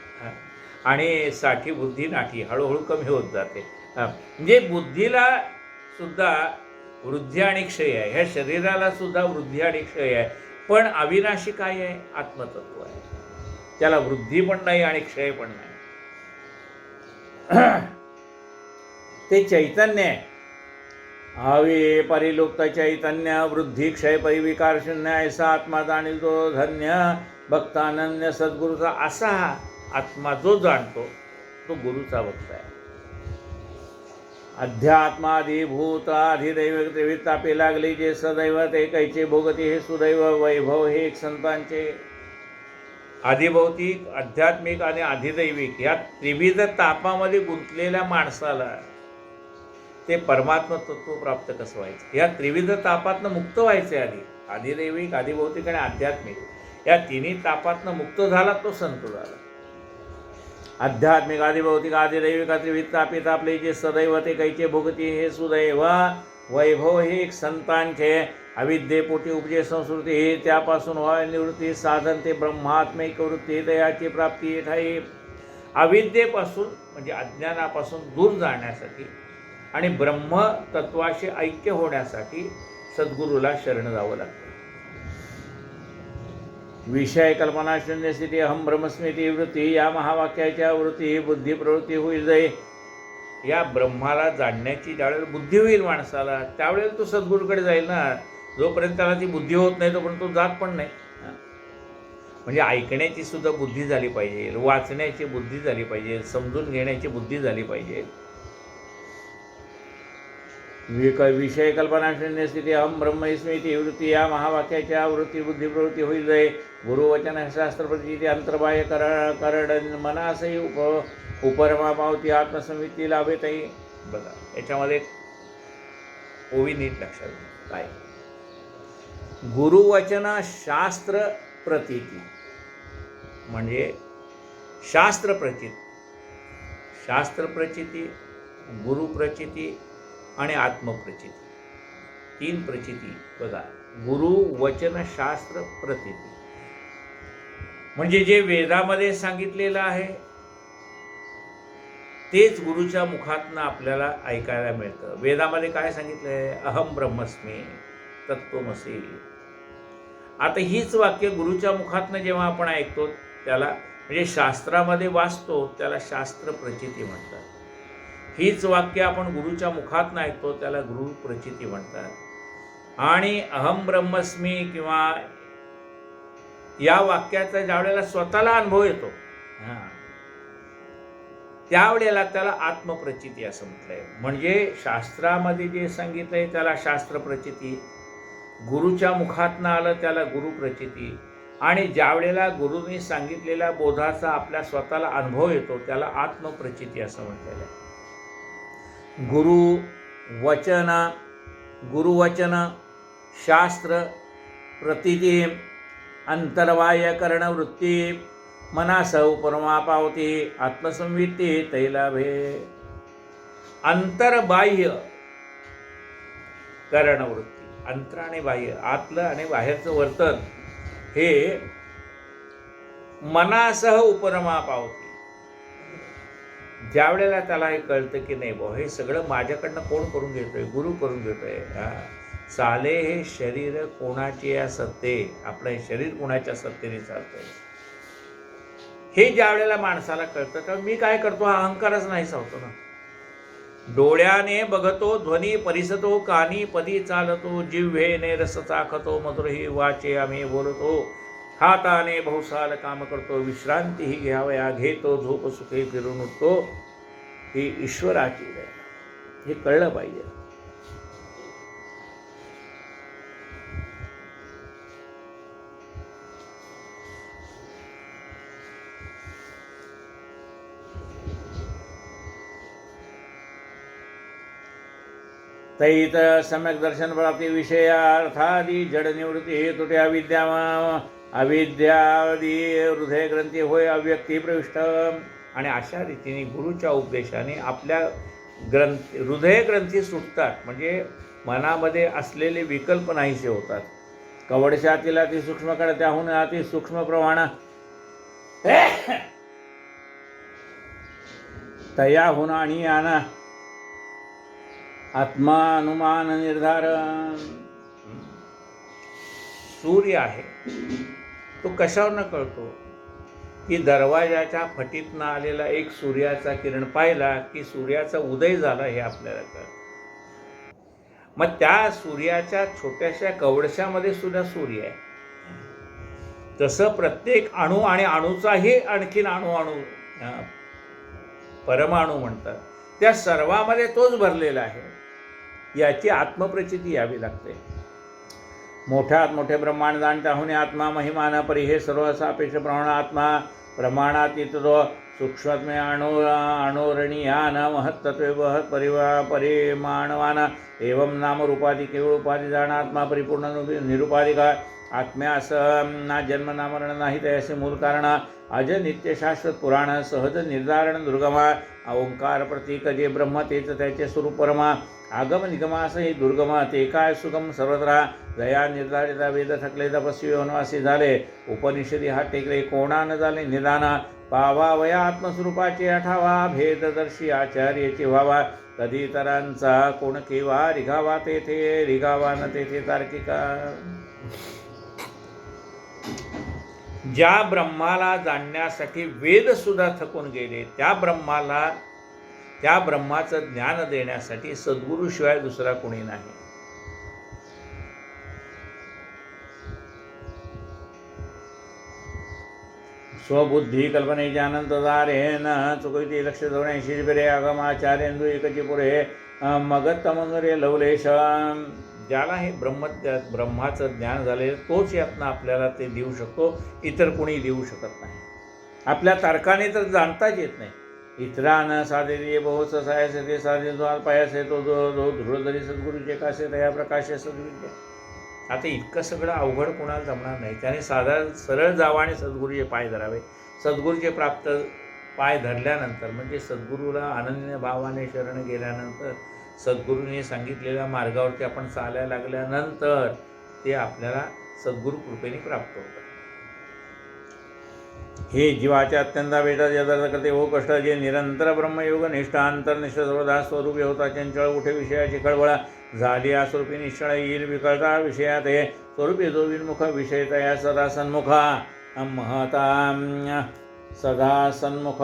आणि साठी बुद्धी नाठी हळूहळू कमी होत जाते. म्हणजे बुद्धीला सुद्धा वृद्धी आणि क्षय आहे, ह्या शरीराला सुद्धा वृद्धी आणि क्षय आहे. पण अविनाशी काय आहे? आत्मतत्व आहे. त्याला वृद्धी पण नाही आणि क्षय पण नाही. ते चैतन्य आहे. हवे परिलुप्त चैतन्य वृद्धी क्षय परिविकार शून्य ऐसा आत्मा जाणील तो धन्य भक्तानन्य सद्गुरूचा. असा आत्मा जो जाणतो तो गुरुचा भक्त आहे. अध्यात्माधिभूत अधिदैव त्रिवितापे लागले जे सदैव ते कैचे भोगती हे सुदैव वैभव हे एक संतांचे. आधिभौतिक, आध्यात्मिक आणि अधिदैविक या त्रिविध तापामध्ये गुंतलेल्या माणसाला ते परमात्म तत्व प्राप्त कसं व्हायचं? या त्रिविध तापातनं मुक्त व्हायचे. आधी अधिदैविक, अधिभौतिक आणि आध्यात्मिक या तिन्ही तापातनं मुक्त झाला तो संत झाला. आध्यात्मिक, अधिभौतिक, अधिदैविक त्रिविध तापे तापले जे सदैव ते कैचे भोगती हे सुदैव वैभव हे एक संतांचे. अविद्येपोटी उपजे संस्कृती हे त्यापासून व्हाय निवृत्ती साधन ते ब्रह्मात्मिक वृत्ती दयाची प्राप्ती ठाई. अविद्येपासून म्हणजे अज्ञानापासून दूर जाण्यासाठी आणि ब्रह्मतत्वाशी ऐक्य होण्यासाठी सद्गुरूला शरण जावं लागतं. विषय कल्पना शून्य स्थिती अहम ब्रह्मस्मृती वृत्ती या महावाक्याच्या वृत्ती बुद्धी प्रवृत्ती होईल जाई. या ब्रह्माला जाणण्याची ज्यावेळेला बुद्धी होईल माणसाला त्यावेळेला तो सद्गुरूकडे जाईल ना. जोपर्यंत त्याला ती बुद्धी होत नाही तोपर्यंत तो जात पण नाही. म्हणजे ऐकण्याची सुद्धा बुद्धी झाली पाहिजे, वाचण्याची बुद्धी झाली पाहिजे, समजून घेण्याची बुद्धी झाली पाहिजे. विषय कल्पना शून्य स्थिती अहम ब्रह्मस्मृती वृत्ती या महावाक्याच्या वृत्ती बुद्धी प्रवृत्ती होईल जाई. गुरुवचन शास्त्र प्रतीती अंतर्बाह्य करड मनासही उपरमा पावती आत्मसंविती लाभेतही. बघा याच्यामध्ये ओवी नीट लक्षात घ्या. काय गुरुवचन शास्त्र प्रतीती म्हणजे शास्त्र प्रचिती, गुरुप्रचिती आणि आत्मप्रचिती. तीन प्रचिती. बघा गुरु वचन शास्त्र प्रतीती म्हणजे जे वेदामध्ये सांगितलेलं आहे तेच गुरुच्या मुखातनं आपल्याला ऐकायला मिळतं. वेदामध्ये काय सांगितलं आहे? अहम ब्रह्मस्मी तत्त्वमसी. आता हीच वाक्य गुरुच्या मुखातनं जेव्हा आपण ऐकतो त्याला म्हणजे शास्त्रामध्ये वाचतो त्याला शास्त्र प्रचिती म्हणतात. हीच वाक्य आपण गुरुच्या मुखातनं ऐकतो त्याला गुरु प्रचिती म्हणतात. आणि अहम ब्रह्मस्मी किंवा या वाक्याचा ज्यावेळेला स्वतःला अनुभव येतो त्यावेळेला त्याला आत्मप्रचिती असं म्हटलंय. म्हणजे शास्त्रामध्ये जे सांगितलंय त्याला शास्त्र प्रचिती, गुरुच्या मुखातनं आलं त्याला गुरुप्रचिती आणि ज्यावेळेला गुरुनी सांगितलेल्या बोधाचा आपल्या स्वतःला अनुभव येतो त्याला आत्मप्रचिती असं म्हटलेलं आहे. गुरुवचन शास्त्र प्रतीती अंतर्बाह्य करण वृत्ती मनास उपरमा पावती आत्मसंवित्ती तैलाभे. अंतर्बाह्य करण वृत्ती, अंतर आणि बाह्य, आतलं आणि बाहेरचं वर्तन हे मनासह उपरमा पावती. ज्या वेळेला त्याला हे कळतं की नाही भाऊ हे सगळं माझ्याकडनं कोण करून घेतोय? गुरु करून घेतोय. चाले हे शरीर कोणाचे या सत्ते, आपलं हे शरीर कोणाच्या सत्तेने चालतंय हे ज्या वेळेला माणसाला कळतं तर मी काय करतो हा अहंकारच नाही सावतो ना. डोळ्याने बघतो ध्वनी परिसतो, कानी पदी चालतो, जिव्हेने रस चाखतो, मधुर ही वाचे आम्ही बोलतो, हाताने बहुसाल काम करतो, विश्रांती ही घ्यावया घेतो, झोप सुखे फिरून उठतो. ही ईश्वराची आहे. हे कळलं पाहिजे. तैत सम्यक दर्शन प्राप्ती विषयार्थादी जड निवृत्ती हेतुटे अविद्यादी हृदय ग्रंथी होय अव्यक्ती प्रविष्ट. आणि अशा रीतीने गुरुच्या उपदेशाने आपल्या हृदय ग्रंथी सुटतात म्हणजे मनामध्ये असलेले विकल्प नाहीसे होतात. कवडशातील अति सूक्ष्म कण त्याहून अति सूक्ष्म प्रमाण तयाहून आणि आना आत्मानुमान निर्धारण. सूर्य आहे तो कशावरनं कळतो की दरवाजाच्या फटीतनं आलेला एक सूर्याचा किरण पाहिला की सूर्याचा उदय झाला हे आपल्याला कळतं. मग त्या सूर्याच्या छोट्याशा कवडशामध्ये सुद्धा सूर्य आहे. तसं प्रत्येक अणू आणि अणूचाही आणखीन अणू परमाणू म्हणतात, त्या सर्वामध्ये तोच भरलेला आहे. याची आत्मप्रचिती यावी लागते. मोठ्यात मोठे ब्रह्मांड जाणता होणे आत्मा महिमान परी हे सर्व सापेक्ष प्रमाण आत्मा प्रमाणातीत सूक्ष्मत्मे अणोरणीयान महत्तत्वे महत् परिमाणवान एवं नाम रूपादि केवळ उपाधी जाण आत्मा परिपूर्ण निरुपाधिका आत्म्यास ना जन्म नामरण नाही तयासे मूल कारण अज नित्य शाश्वत पुराण सहज निर्धारण दुर्गमा ओंकार प्रतीक जे ब्रह्म तेच त्याचे स्वरूप परमा आगम निगमास हे दुर्गम ते काय सुगम सर्वत्र दया निर्धारिता वेद थकले तपस्वी वनवासी झाले उपनिषदी हा टेकले कोणा न झाले निदान पावा वया आत्मस्वरूपाचे आठावा भेददर्शी आचार्याचे व्हावा कधी तरांचा कोण केव्हा रिघावा तेथे रिघावा न तेथे तार्किका. ज्या ब्रह्माला जाणण्यासाठी वेद सुद्धा थकून गेले त्या ब्रह्माचं ज्ञान देण्यासाठी सद्गुरूशिवाय दुसरा कोणी नाही. स्वबुद्धी कल्पनेच्या अनंतदारेन चुकविती लक्ष धरण्याशी बिरे आगमाचार्येंदू एकची पुरे मगत मंगरे लवलेश. ज्याला हे ब्रह्माचं ज्ञान झाले तोच यातनं आपल्याला ते देऊ शकतो, इतर कोणी देऊ शकत नाही. आपल्या तर्काने तर जाणताच येत नाही. इतरान साधे बहुस सायसे ते साधे जो पायासे तो जो धृळधरी सद्गुरूचे कासे तया प्रकाशे सद्विद्या. आता इतकं सगळं अवघड कोणाला जमणार नाही. त्याने साधारण सरळ जावं आणि सद्गुरूचे पाय धरावे. सद्गुरूचे प्राप्त पाय धरल्यानंतर म्हणजे सद्गुरूला अनन्य भावाने शरण गेल्यानंतर सद्गुरूने सांगितलेल्या मार्गावरती आपण चालायला लागल्यानंतर ते आपल्याला सद्गुरू कृपेने प्राप्त होतं. हे जीवाच्या अत्यंत वेटात यथार्थ करते हो कष्ट जे निरंतर ब्रह्मयोग निष्ठा अंतर्निष्ठ सर्वदा स्वरूपी होता चंचळ उठे विषयाची कळवळा झाली स्वरूपी निश्चळ येईल विकळता विषयात हे स्वरूपी जो विन्मुख विषय तया सदा सन्मुखा महता सदा सन्मुख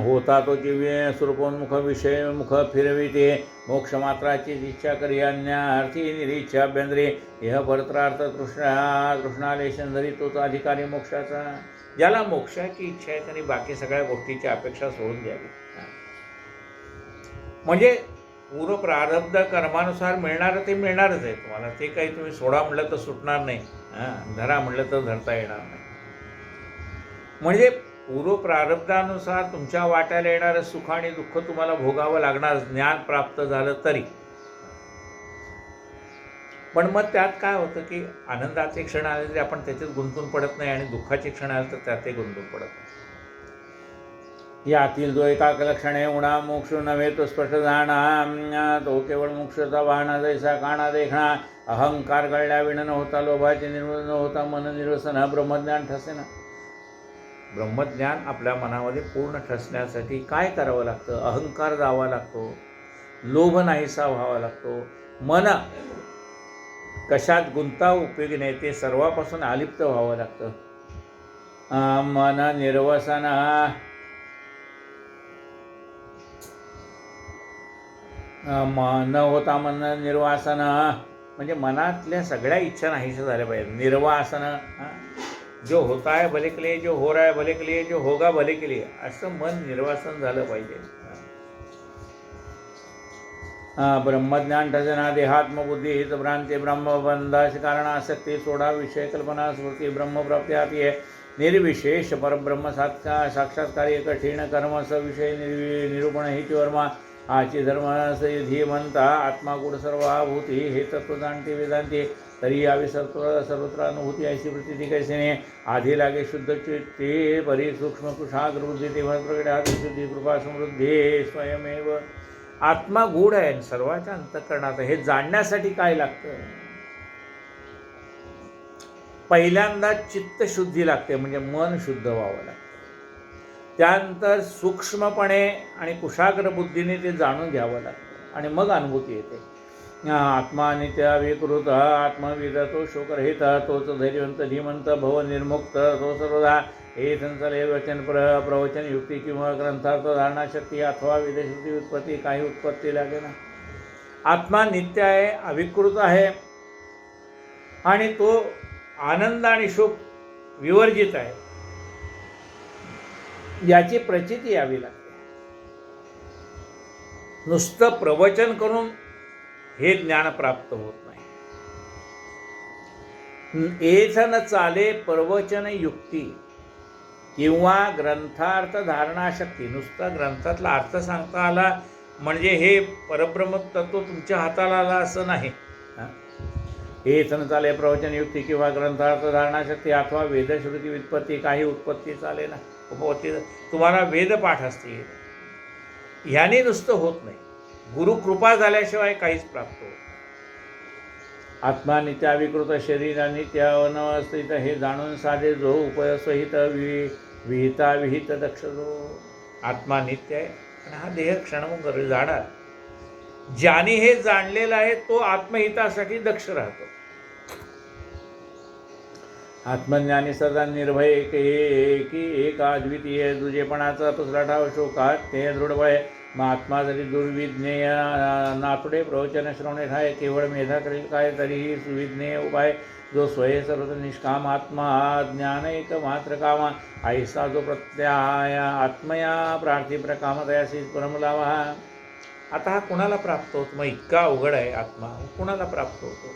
होता तो जीवे स्वरूपोन्मुख विषयमुख फिरविते मोक्षमात्राची इच्छा करी अन्यार्थी निरीच्छा अभ्यंतरी यह परत्रार्थ तृष्णालेशन धरी तोच अधिकारी मोक्षाचा. ज्याला मोक्षाची इच्छा आहे त्यांनी बाकी सगळ्या गोष्टीची अपेक्षा सोडून द्यावी. म्हणजे पूर्व प्रारब्ध कर्मानुसार मिळणारं ते मिळणारच आहे तुम्हाला. ते काही तुम्ही सोडा म्हटलं तर सुटणार नाही, धरा म्हटलं तर धरता येणार नाही. म्हणजे पूर्व प्रारब्धानुसार तुमच्या वाट्याला येणारं सुख आणि दुःख तुम्हाला भोगावं लागणार ज्ञान प्राप्त झालं तरी. पण मग त्यात काय होतं की आनंदाचे क्षण आले तरी आपण त्याच्यात गुंतून पडत नाही आणि दुःखाचे क्षण आले तर त्यातही गुंतून पडत नाही. यातील जो एका लक्षणे उणा मोक्ष नव्हे तो स्पष्ट जाणा तो केवळ मोक्षाचा वाहना जैसा काणा देखणा अहंकार गळल्या विण न होता लोभाचे निर्मूलन न होता मन निर्वसन ब्रह्मज्ञान ठसेना. ब्रह्मज्ञान आपल्या मनामध्ये पूर्ण ठसण्यासाठी काय करावं लागतं? अहंकार जावा लागतो, लोभ नाहीसा व्हावा लागतो, मन कशात गुंता उपयोगी नाही ते सर्वापासून अलिप्त व्हावं लागतं. मन निर्वसन न होता मन निर्वासन म्हणजे मनातल्या सगळ्या इच्छा नाहीशा झाल्या पाहिजे. निर्वासन जो होता है भले के लिए, जो हो रहा है भले के लिए, जो होगा भले के लिए, असं मन निर्वासन झालं पाहिजे. ब्रह्मज्ञान ठसना देहात्मबुद्धी हित भ्रांती ब्रह्मबंधाश कारण आसक्ती सोडा विषय कल्पना स्मृती ब्रह्मप्राप्ती आती है निर्विशेष परब्रह्म साक्षात्कारी कठीण कर्म सविषय निरूपण हिची वर्मा आची धर्म धीमंता आत्मा गुण सर्वाभूती हे तत्व जाणते वेदांती तरी यावी सर्वत्र अनुभूती ऐशी प्रती कैसेने आधी लागे शुद्ध चित्ते परी सूक्ष्म कुशाग्र बुद्धी तेव्हा प्रगटे हात शुद्धी कृपा समृद्धी स्वयमेव. आत्मा गूढ आहे सर्वाच्या अंतःकरणात. हे जाणण्यासाठी काय लागतं? पहिल्यांदा चित्तशुद्धी लागते म्हणजे मन शुद्ध व्हावं लागतं. त्यानंतर सूक्ष्मपणे आणि कुशाग्र बुद्धीने ते जाणून घ्यावं लागतं आणि मग अनुभूती येते. आत्मा नित्य विकृत आत्मविद तो शोकरहित तोच धैर्यवंत धीमंत भव निर्मुक्त तो सर्वदा हे संचले वचन प्रवचन युक्ती किंवा ग्रंथार्थ धारणा शक्ती अथवा विदेशृती उत्पत्ती काही उत्पत्ती लागे ना. आत्मा नित्य आहे, अविकृत आहे आणि तो आनंद आणि शोक विवर्जित आहे, याची प्रचिती यावी लागते. नुसतं प्रवचन करून हे ज्ञान प्राप्त होत नाही. एथ न चाले प्रवचन युक्ती किंवा ग्रंथार्थ धारणा शक्ती. नुसतं ग्रंथातला अर्थ सांगता आला म्हणजे हे परब्रह्म तत्व तुमच्या हाताला आला असं नाही. एथ न चाले प्रवचन युक्ती किंवा ग्रंथार्थ धारणा शक्ती अथवा वेदश्रुती व्युत्पत्ती काही उत्पत्ती चाले ना. उपपत्ती तुम्हाला वेदपाठ असतील, ह्याने नुसतं होत नाही. गुरुकृपा झाल्याशिवाय काहीच प्राप्त होत. आत्मा नित्य अविकृत शरीर नित्य अनवस्थित हे जाणून साधे जो उपयसहित विहिता विहित दक्ष जो. आत्मा नित्य आहे आणि हा देह क्षणभंग जाणार. ज्याने हे जाणलेलं आहे तो आत्महितासाठी दक्ष राहतो. आत्मज्ञानी सदा निर्भय एक अद्वितीय दुजेपणाचा दुसरा ठाव शोकात ते दृढभय. मग आत्मा जरी दुर्विज्ञेय नातुडे प्रवचन श्रवणे ठाय केवळ मेधा करेल काय तरीही सुविज्ञेय उपाय. जो स्वये सर्वत्र निष्काम आत्मा ज्ञान एक मात्र कामा ऐसा जो प्रत्याय आत्मया प्रार्थी प्रकामतयासी परमलावा. आता हा कुणाला प्राप्त होतो? मग इतका अवघड आहे आत्मा, कुणाला प्राप्त होतो?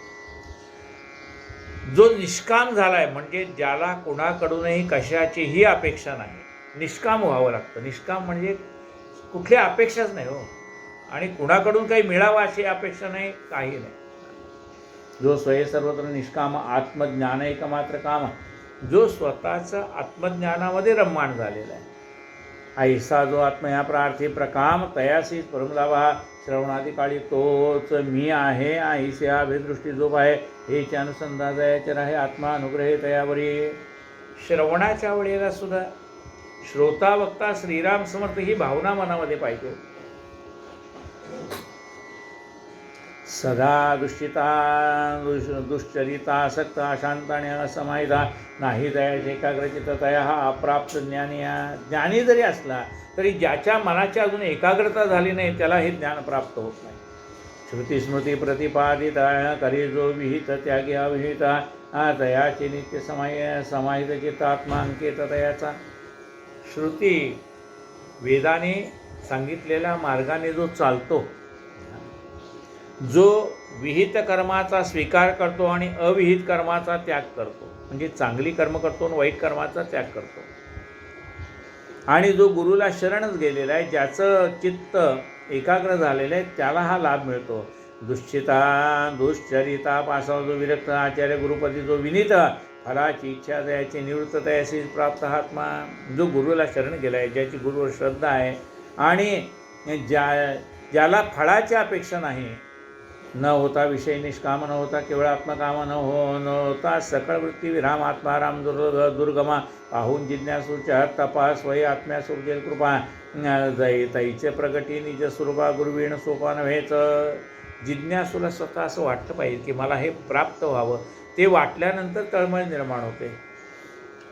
जो निष्काम झालाय, म्हणजे ज्याला कुणाकडूनही कशाचीही अपेक्षा नाही. निष्काम व्हावं लागतं. निष्काम म्हणजे कुठली अपेक्षाच नाही हो, आणि कुणाकडून काही मिळावं अशी अपेक्षा नाही, काही नाही. जो स्वये सर्वत्र निष्काम आत्मज्ञान एकमात्र काम. जो स्वतःचं आत्मज्ञानामध्ये रममाण झालेला आहे. ऐसा जो आत्मया प्रार्थी प्रकाम तयासीच परमलाभा. श्रवणादी काळी तोच मी आहे ऐसे अभिदृष्टी जो आहे हेच अनुसंधान दयाचे राहे आत्मा अनुग्रहे तयावरी. श्रवणाच्या वेळेला सुद्धा श्रोता वक्ता श्रीराम समर्थ ही भावना मनामध्ये पाहिजे. सदा दुश्चरिता आसक्त अशांत आणि असमाहिता नाही दयाचे एकाग्रचित तया हा अप्राप्त ज्ञानी. ज्ञानी जरी असला तरी ज्याच्या मनाची अजून एकाग्रता झाली नाही त्याला हे ज्ञान प्राप्त होत नाही. श्रुती स्मृती प्रतिपादित करी जो विहित त्यागी अविहिता तयाचे नित्य समाहित चित्त आत्मा अंकित तयाचा. श्रुती वेदाने सांगितलेल्या मार्गाने जो चालतो, जो विहित कर्माचा स्वीकार करतो आणि अविहित कर्माचा त्याग करतो, म्हणजे चांगली कर्म करतो आणि वाईट कर्माचा त्याग करतो, आणि जो गुरुला शरणच गेलेला आहे, ज्याचं चित्त एकाग्र झालेलं आहे, त्याला हा लाभ मिळतो. दुश्चरिता पासाव जो विरक्त आचार्य गुरुपती जो विनीत फलाची इच्छा द्यायची निवृत्त तयाशी प्राप्त आत्मा. जो गुरुला शरण गेला आहे, ज्याची गुरुवर श्रद्धा आहे आणि ज्याला फळाची अपेक्षा नाही, न होता विषय निष्काम न होता केवळ आत्मकाम न होता सकळ वृत्ती विराम आत्माराम दुर्गमा पाहून जिज्ञासूच्या तपास वय आत्म्यास उर्जेल कृपा तैचे प्रगती निज स्वरूपा गुरुवीण सोपा नव्हेच. जिज्ञासूला स्वतः असं वाटतं पाहिजे की मला हे प्राप्त व्हावं. ते वाटल्यानंतर तळमळ निर्माण होते.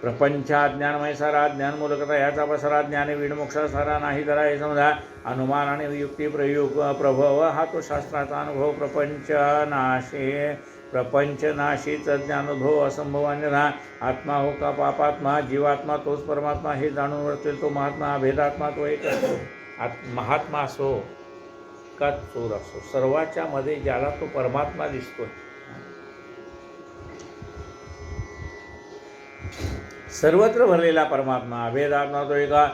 प्रपंचा ज्ञानमय सारा ज्ञानमूलकता याचा पसरा ज्ञाने वीण मोक्षा सारा नाही जरा हे समजा. अनुमान आणि युक्ती प्रभव हा तो शास्त्राचा अनुभव. प्रपंच नाशीच ज्ञानुभव असंभव अन्यथा. आत्मा हो का पापात्मा जीवात्मा तोच परमात्मा हे जाणून वर्तेल तो महात्मा. भेदात्मा तो एक असतो. महात्मा असो का चोर असो, सर्वाच्या मध्ये ज्याला तो परमात्मा दिसतोय, सर्वत्र भरलेला परमात्मा भेदात्मा तो एका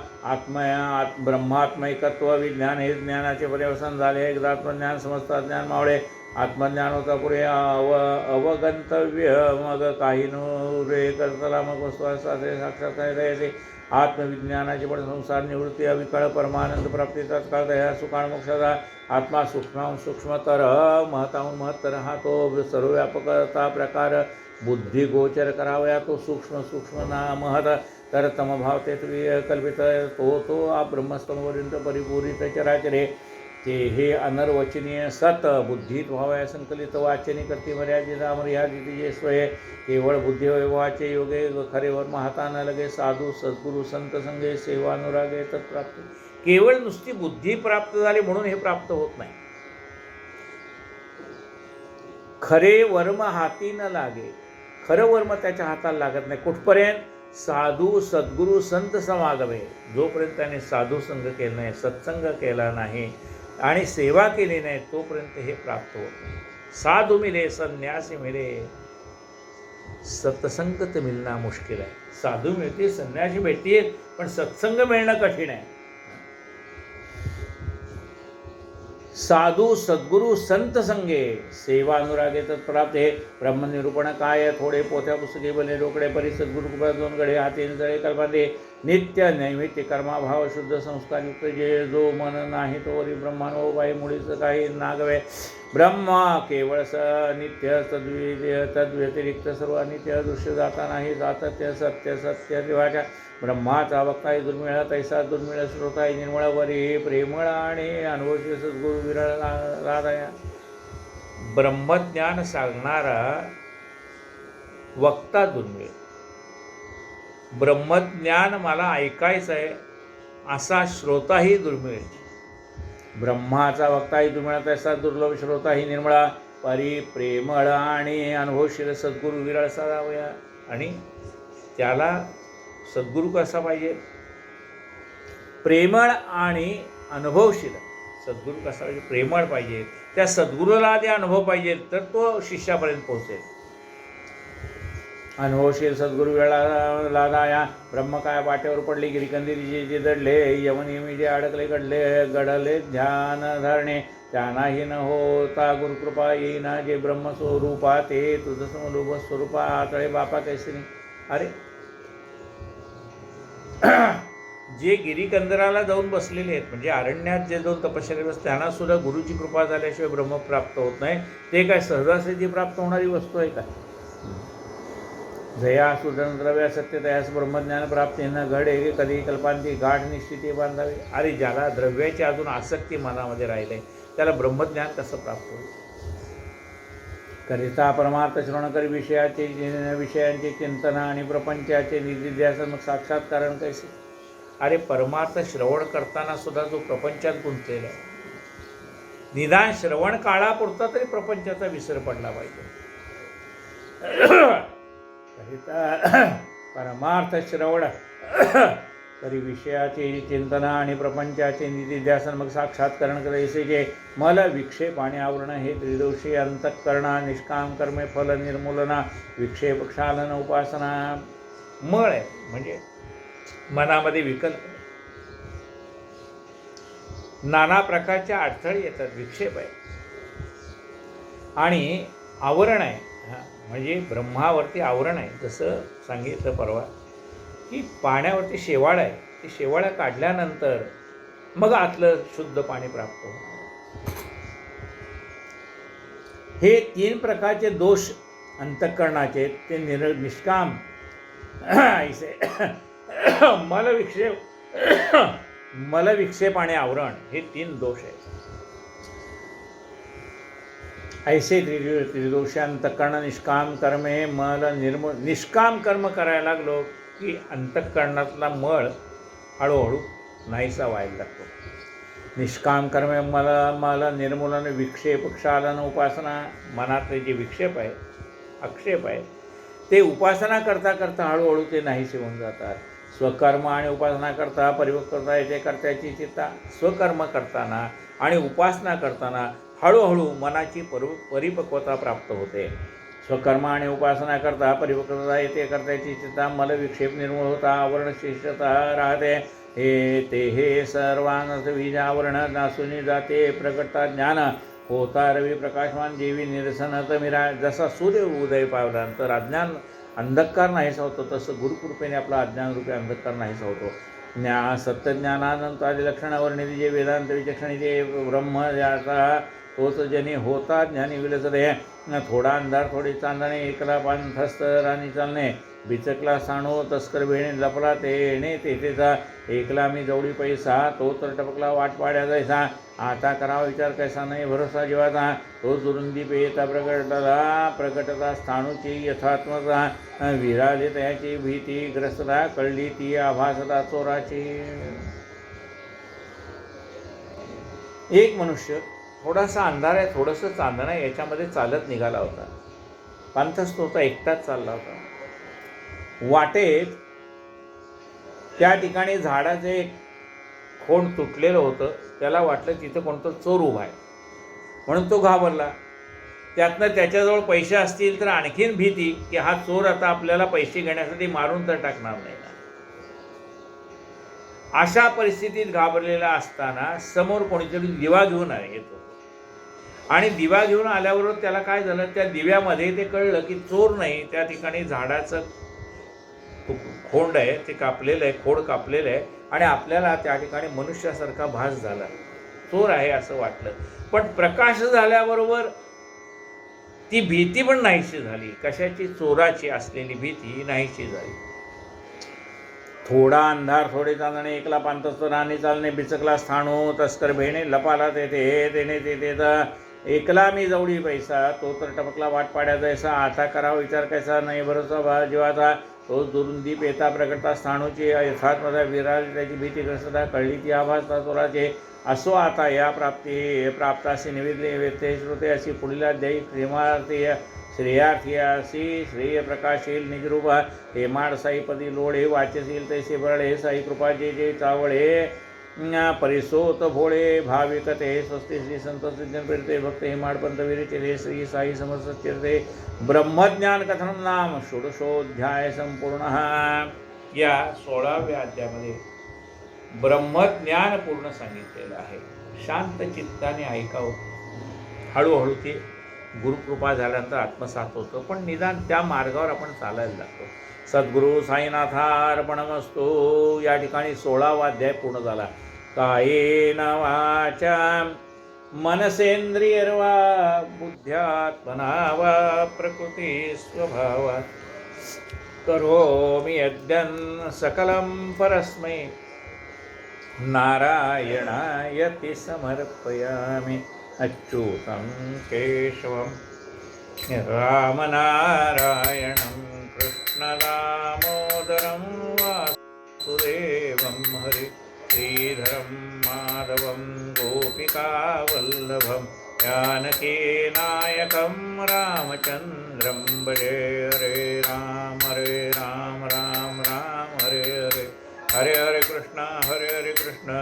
ब्रह्मात्मैकत्व विज्ञान हे ज्ञानाचे पर्यवसन झाले. एकदा आत्मज्ञान समजता ज्ञान मावळे. आत्मज्ञान होता पुढे अवगंतव्य मग काही रे करतला मग वस्तू साक्षात काय आत्मविज्ञानाचे पण संसार निवृत्ती अविकाळ परमानंद प्राप्ती तत्काळ दया सुकाळ मोक्षाचा. आत्मा सूक्ष्मतर महताहून महत्तर हा तो सर्वव्यापकता प्रकार बुद्धी गोचर करावया तो सूक्ष्म ना महत तर तमभाव ते कल्पित तो ब्रह्मस्तंभपर्यंत परिपूरित चराचरे. ते हे अनर्वचनीय सत बुद्धीत व्हावया संकलित वाचनी करते मर्यादिता मर्यादित जे स्वय केवळ बुद्धिवैभवाचे योगे खरेवर महाता न लगे साधू सद्गुरू संत संगे सेवानुरागे तत्प्राप्त. केवळ नुसती बुद्धी प्राप्त झाली म्हणून हे प्राप्त होत नाही. खरे वर्म हाती न लागे, खरं वर्म त्याच्या हाताला लागत नाही. कुठपर्यंत? साधू सद्गुरू संत समागमे, जोपर्यंत त्याने साधू संग केला नाही, सत्संग केला नाही आणि सेवा केली नाही तोपर्यंत हे प्राप्त होत नाही. साधू मिले संन्यासी मिले, सत्संगत मिलना मुश्किल आहे. साधू मिळते, संन्यासी भेटते, पण सत्संग मिळणं कठीण आहे. साधू सद्गुरू संत संगे सेवानुरागे तत्प्राप्त. हे ब्रह्मनिरूपण काय थोडे पोथ्या पुस्तके बने रोकडे परी सद्गुरू कृपा दोन गडे हाती जळे कल्पांते नित्य नैमित्य कर्माभाव शुद्ध संस्कारयुक्त जे जो मन नाही तोवरी ब्रह्मानो बाई मुळीच काही नागवे. ब्रह्मा केवळ स नित्य तद्व्यतिरिक्त सर्व अनित्य दृश्य जाता नाही जातत्य सत्य सत्य देवाच्या. ब्रह्माचा वक्ताही दुर्मिळ तैसा दुर्मिळ श्रोताही निर्मळ वरी प्रेमळ आणि अनुभवशी सद्गुरू विरळ राधाया. ब्रह्मज्ञान सांगणारा वक्ता दुर्मिळ, ब्रह्मज्ञान मला ऐकायचं आहे असा श्रोताही दुर्मिळ. ब्रह्माचा वक्ताही दुर्मिळ तैसा दुर्लभ श्रोताही निर्मळा परी प्रेमळ आणि अनुभवशील सद्गुरू विरळ साधावया. आणि त्याला सद्गुरू कसा पाहिजे? प्रेमळ आणि अनुभवशील. सद्गुरू कसा पाहिजे? प्रेमळ पाहिजे. त्या सद्गुरूला आधी अनुभव पाहिजे तर तो शिष्यापर्यंत पोहोचेल. अनुभवशील सद्गुरू वेळा लादाया. ब्रह्म काय वाटेवर पडले गिरिकंदिरी जे दडले यमनियमी जे अडकले गडले ध्यान धरणे त्यांनाही न होता गुरुकृपा येईना जे ब्रह्मस्वरूपा ते तुझं समरूप स्वरूपा आतळे बापा कैसे नाही. अरे जे गिरिकंदराला जाऊन बसलेले आहेत म्हणजे अरण्यात जे जाऊन तपश्चर्या बस त्यांना सुद्धा गुरुची कृपा झाल्याशिवाय ब्रह्म प्राप्त होत नाही. ते काय सहजासहजी प्राप्त होणारी वस्तू आहे का? जया सुदन द्रव्या सत्य तयास ब्रह्मज्ञान प्राप्ती न घडे कधी कल्पांती गाठ निश्चिती बांधावी. अरे ज्याला द्रव्याची अजून आसक्ती मनामध्ये राहिले त्याला ब्रह्मज्ञान कसं प्राप्त होईल? करिता परमार्थ श्रवण करी विषयांचे चिंतन आणि प्रपंचाचे निधिध्यासन साक्षात्कारण कैसे. अरे परमार्थ श्रवण करताना सुद्धा जो प्रपंचात गुंतलेला आहे, निदान श्रवण काळापुरता तरी प्रपंचाचा विसर पडला पाहिजे. करिता परमार्थ श्रवण तरी विषयाचे चिंतन आणि प्रपंचाचे निधिध्यासन मग साक्षात्करण कैसे जे मल विक्षेप आणि आवरण हे त्रिदोषी अंतःकरणा निष्काम कर्मे फल निर्मूलना विक्षेप क्षालन उपासना. मळ आहे म्हणजे मनामध्ये विकल्प, नाना प्रकारच्या अडथळे येतात, विक्षेप आहे. आणि आवरण आहे म्हणजे ब्रह्मावरती आवरण आहे. जसं सांगितलं परवा की पाण्यावरती शेवाळ आहे, ते शेवाळ्या काढल्यानंतर मग आतलं शुद्ध पाणी प्राप्त होतं. हे तीन प्रकारचे दोष अंतःकरणाचे ते निष्काम ऐसे मलविक्षेप आणि आवरण हे तीन दोष आहेत. ऐसे त्रिदोषांतःकरण निष्काम कर्मे मल निष्काम कर्म करायला लागलो की अंतःकरणातला मळ हळूहळू नाहीसा व्हायला लागतो. निष्काम कर्मे मल निर्मूलन विक्षेप क्षालन उपासना. मनातले जे विक्षेप आहे आक्षेप आहे ते उपासना करता करता हळूहळू ते नाहीसे होऊन जातात. स्वकर्म आणि उपासना करता परिपक्वता येते कर्त्याची चित्ता. स्वकर्म करताना आणि उपासना करताना हळूहळू मनाची परिपक्वता प्राप्त होते. स्वकर्म आणि उपासना करता परिपक्वता येते कर्त्याची चित्ता. मलविक्षेप निर्मूळ होता आवरण शिष्टता राहते. हे सर्वांत बीजावरण नासून जाते प्रकटता ज्ञान होता रवी प्रकाशमान देवी निरसनत मिरा. जसा सूर्य उदय पावल्यानंतर अज्ञान अंधकार नाहीसा होतो तसं गुरुकृपेने आपला अज्ञानरूपी अंधकार नाहीसा होतो. सत्यज्ञानानंतर आदी लक्षणावर्णित जे वेदांत विचक्षणी जे ब्रह्म याचा तोच जनी होता ज्ञानी विलसत हे थोडा अंधार थोडी चांदणे, एकला पांथस्त राणी चालणे, बिचकला साणो तस्कर भेणे, लपला ते येणे तेथेचा, एकला मी जवळी पैसा, तो तर टपकला वाट पाड्या जायचा, आता करावा विचार कैसा नाही भरोसा जीवाचा, तो दुरुंदीप येता प्रकटता स्थाणूची यथात्मता, विराले त्याची भीती ग्रसता, कळली ती आभासता चोराची. एक मनुष्य थोडासा अंधार आहे थोडंसं चांदणं आहे याच्यामध्ये चालत निघाला होता. पांथस्त होता, एकटाच चालला होता. वाटेत त्या ठिकाणी झाडाचे एक खोड तुटलेलं होतं. त्याला वाटलं तिथं कोणतं चोर उभा आहे म्हणून तो घाबरला. त्यातनं त्याच्याजवळ पैसे असतील तर आणखीन भीती की हा चोर आता आपल्याला पैसे घेण्यासाठी मारून तर टाकणार नाही ना. अशा परिस्थितीत घाबरलेला असताना समोर कोणीतरी दिवा घेऊन येतो आणि दिवा घेऊन आल्याबरोबर त्याला काय झालं, त्या दिव्यामध्ये ते कळलं की चोर नाही, त्या ठिकाणी झाडाचं खोंड आहे ते कापलेलं आहे, खोड कापलेलं आहे आणि आपल्याला त्या ठिकाणी मनुष्यासारखा भास झाला, चोर आहे असं वाटलं. पण प्रकाश झाल्याबरोबर ती भीती पण नाहीशी झाली. कशाची? चोराची असलेली भीती नाहीशी झाली. थोडा अंधार थोडे चांदणे, एकला पांथस्त राणी चालणे, बिचकला स्थाणू तस्कर भेणे, लपाला तेथे तेने तेथे, एकला मी जवळी पैसा, तो तर टपकला वाट पाड्या जायचा, आता करावा विचार कैसा नाही भरोसा जीवाचा, तो दुरुंदीप येता प्रकटता स्थाणूची यथात्मता, विराज त्याची भीती ग्रस्तता, कळली ती आभासता चोराचे, असो आता या प्राप्ताशी निवेदले व्यथे श्रोते, अशी पुढील अध्यायी श्रेयार्थी अशी श्रेय प्रकाशील निजरूपा, हे माड साईपदी लोळे वाचशील तैसे बरळे, साई कृपा जे जे चावळे परिसोत भोळे, भाविक ते स्वस्ती श्री संत सज्जन प्रेरते, भक्त हे माडपंत विरचिले, श्री साई समर्थ चिरते. ब्रह्मज्ञान कथनं नाम षोडशोऽध्याय संपूर्ण. या 16व्या अध्यायामध्ये ब्रह्मज्ञान पूर्ण सांगितलेलं आहे. शांत चित्ताने ऐकावं. हळूहळू ते गुरुकृपा झाल्यानंतर आत्मसात होतं, पण निदान त्या मार्गावर आपण चालायला लागतो. सद्गुरु साईनाथार्पणमस्तु. या ठिकाणी 16वा अध्याय पूर्ण झाला. कायेन वाचा मनसेंद्रियर्वा बुद्ध्यात्मना वा प्रकृती स्वभावात् करोमि यद्यं सकलं परस्मै नारायणायति समर्पयामि. अच्युतं केशवं रामनारायणं कृष्णदामोदरं वासुदेवं हरि श्रीधरं माधवं गोपिकावल्लभं जानकीनायकं रामचन्द्रं भजे. हरे राम राम राम हरे हरे, हरे हरे कृष्ण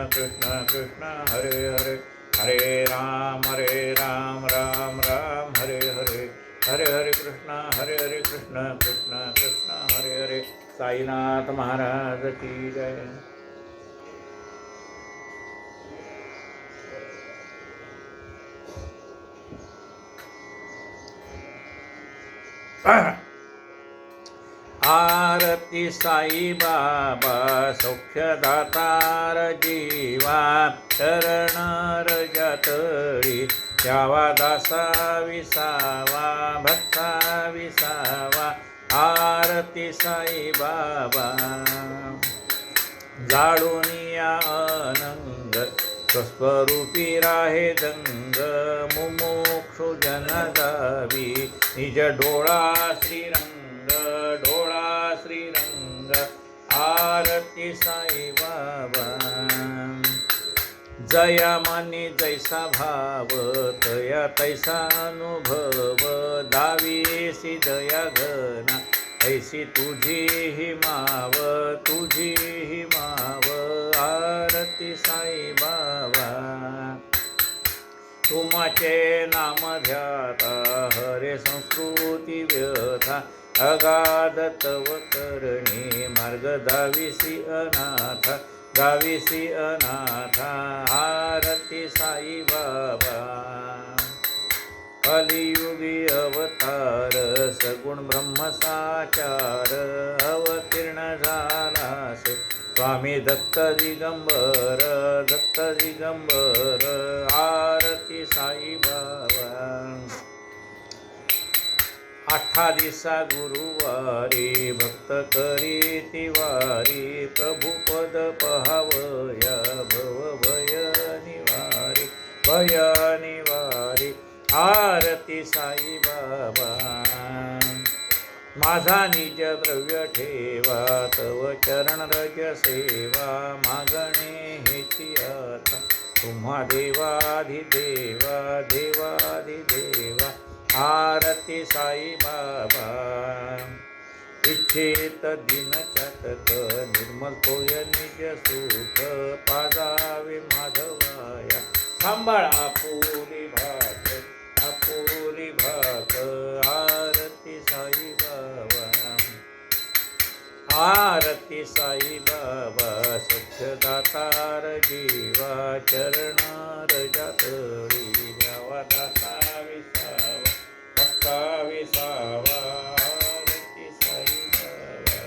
कृष्ण कृष्ण हरे हरे, हरे राम राम राम हरे हरे, हरे हरे कृष्ण कृष्ण कृष्ण हरे हरे. साईनाथ महाराज की जय. आरती साई बाबा सौख्यदातार जीवा, चरण रजतळी द्यावा दासा विसावा, भक्ता विसावा. आरती साई बाबा जाळूनिया अनंग, स्वस्वरूपी राहे दंग, मुमुक्षु जन गावी निज डोळा श्रीरंग, डोळा श्रीरंग. आरती साई बाबा जया मानी जैसा भाव, तया तैसा अनुभव, दावीसी दया घना ऐसी तुझी ही माव, तुझी ही माव. आरती साई बाबा तुमाचे नाम ध्याता, हरे संस्कृती व्यथा, अगाध तव करणी मार्ग दाविसी अनाथा, गाविसी अनाथा. आरती साई बाबा कलियुगी अवतार, सगुण ब्रह्मसाचार, अवतीर्ण झालासे स्वामी दत्त दिगंबर, दत्त दिगंबर. आरती साई बाबा आठा दिसा गुरुवारी भक्त करी तिवारी प्रभू पद पहावया भव भय निवारी आरती साई बाबा माझा निज द्रव्य ठेवा तव चरण रज सेवा मागणे हेची आता तुम्हा देवाधिदेवा देवाधिदेवा आरती साई बाबा इच्छेत दिन चातक निर्मल तोय निज सुख पाजावे माधवाया सांभाळा आपुली भात आरती साई बाबा आरती साई बाबा सख्य दातार जीवा चरणार जातळी द्यावा दाता विसावा आरती साई बाबा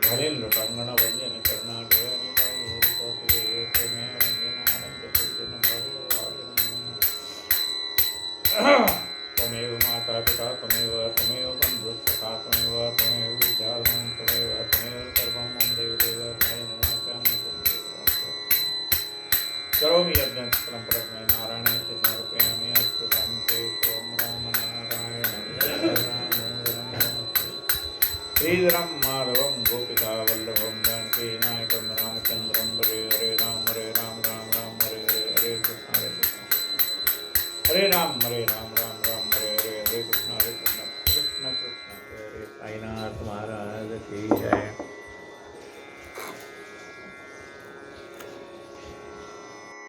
घालेल लोटांगण वंदन करणार डोळ्याने पाहू त्वमेव माता पिता त्वमेव बंधुः सखा त्वमेव विद्याधनं त्वमेव सर्वं मम देवदेव करोमि यज्ञं सकलं परस्मै नारायणाय समर्पयामि अस्तुतं ते त्वं राम नारायण श्रीधरं माधवं गोपिका वल्लभं जानकी नायकं रामचन्द्रं हरे हरे राम राम राम हरे हरे हरे कृष्ण हरे राम राम हरे हरे हरे कृष्ण कृष्ण कृष्ण हरे हरे साईनाथ महाराज की जय।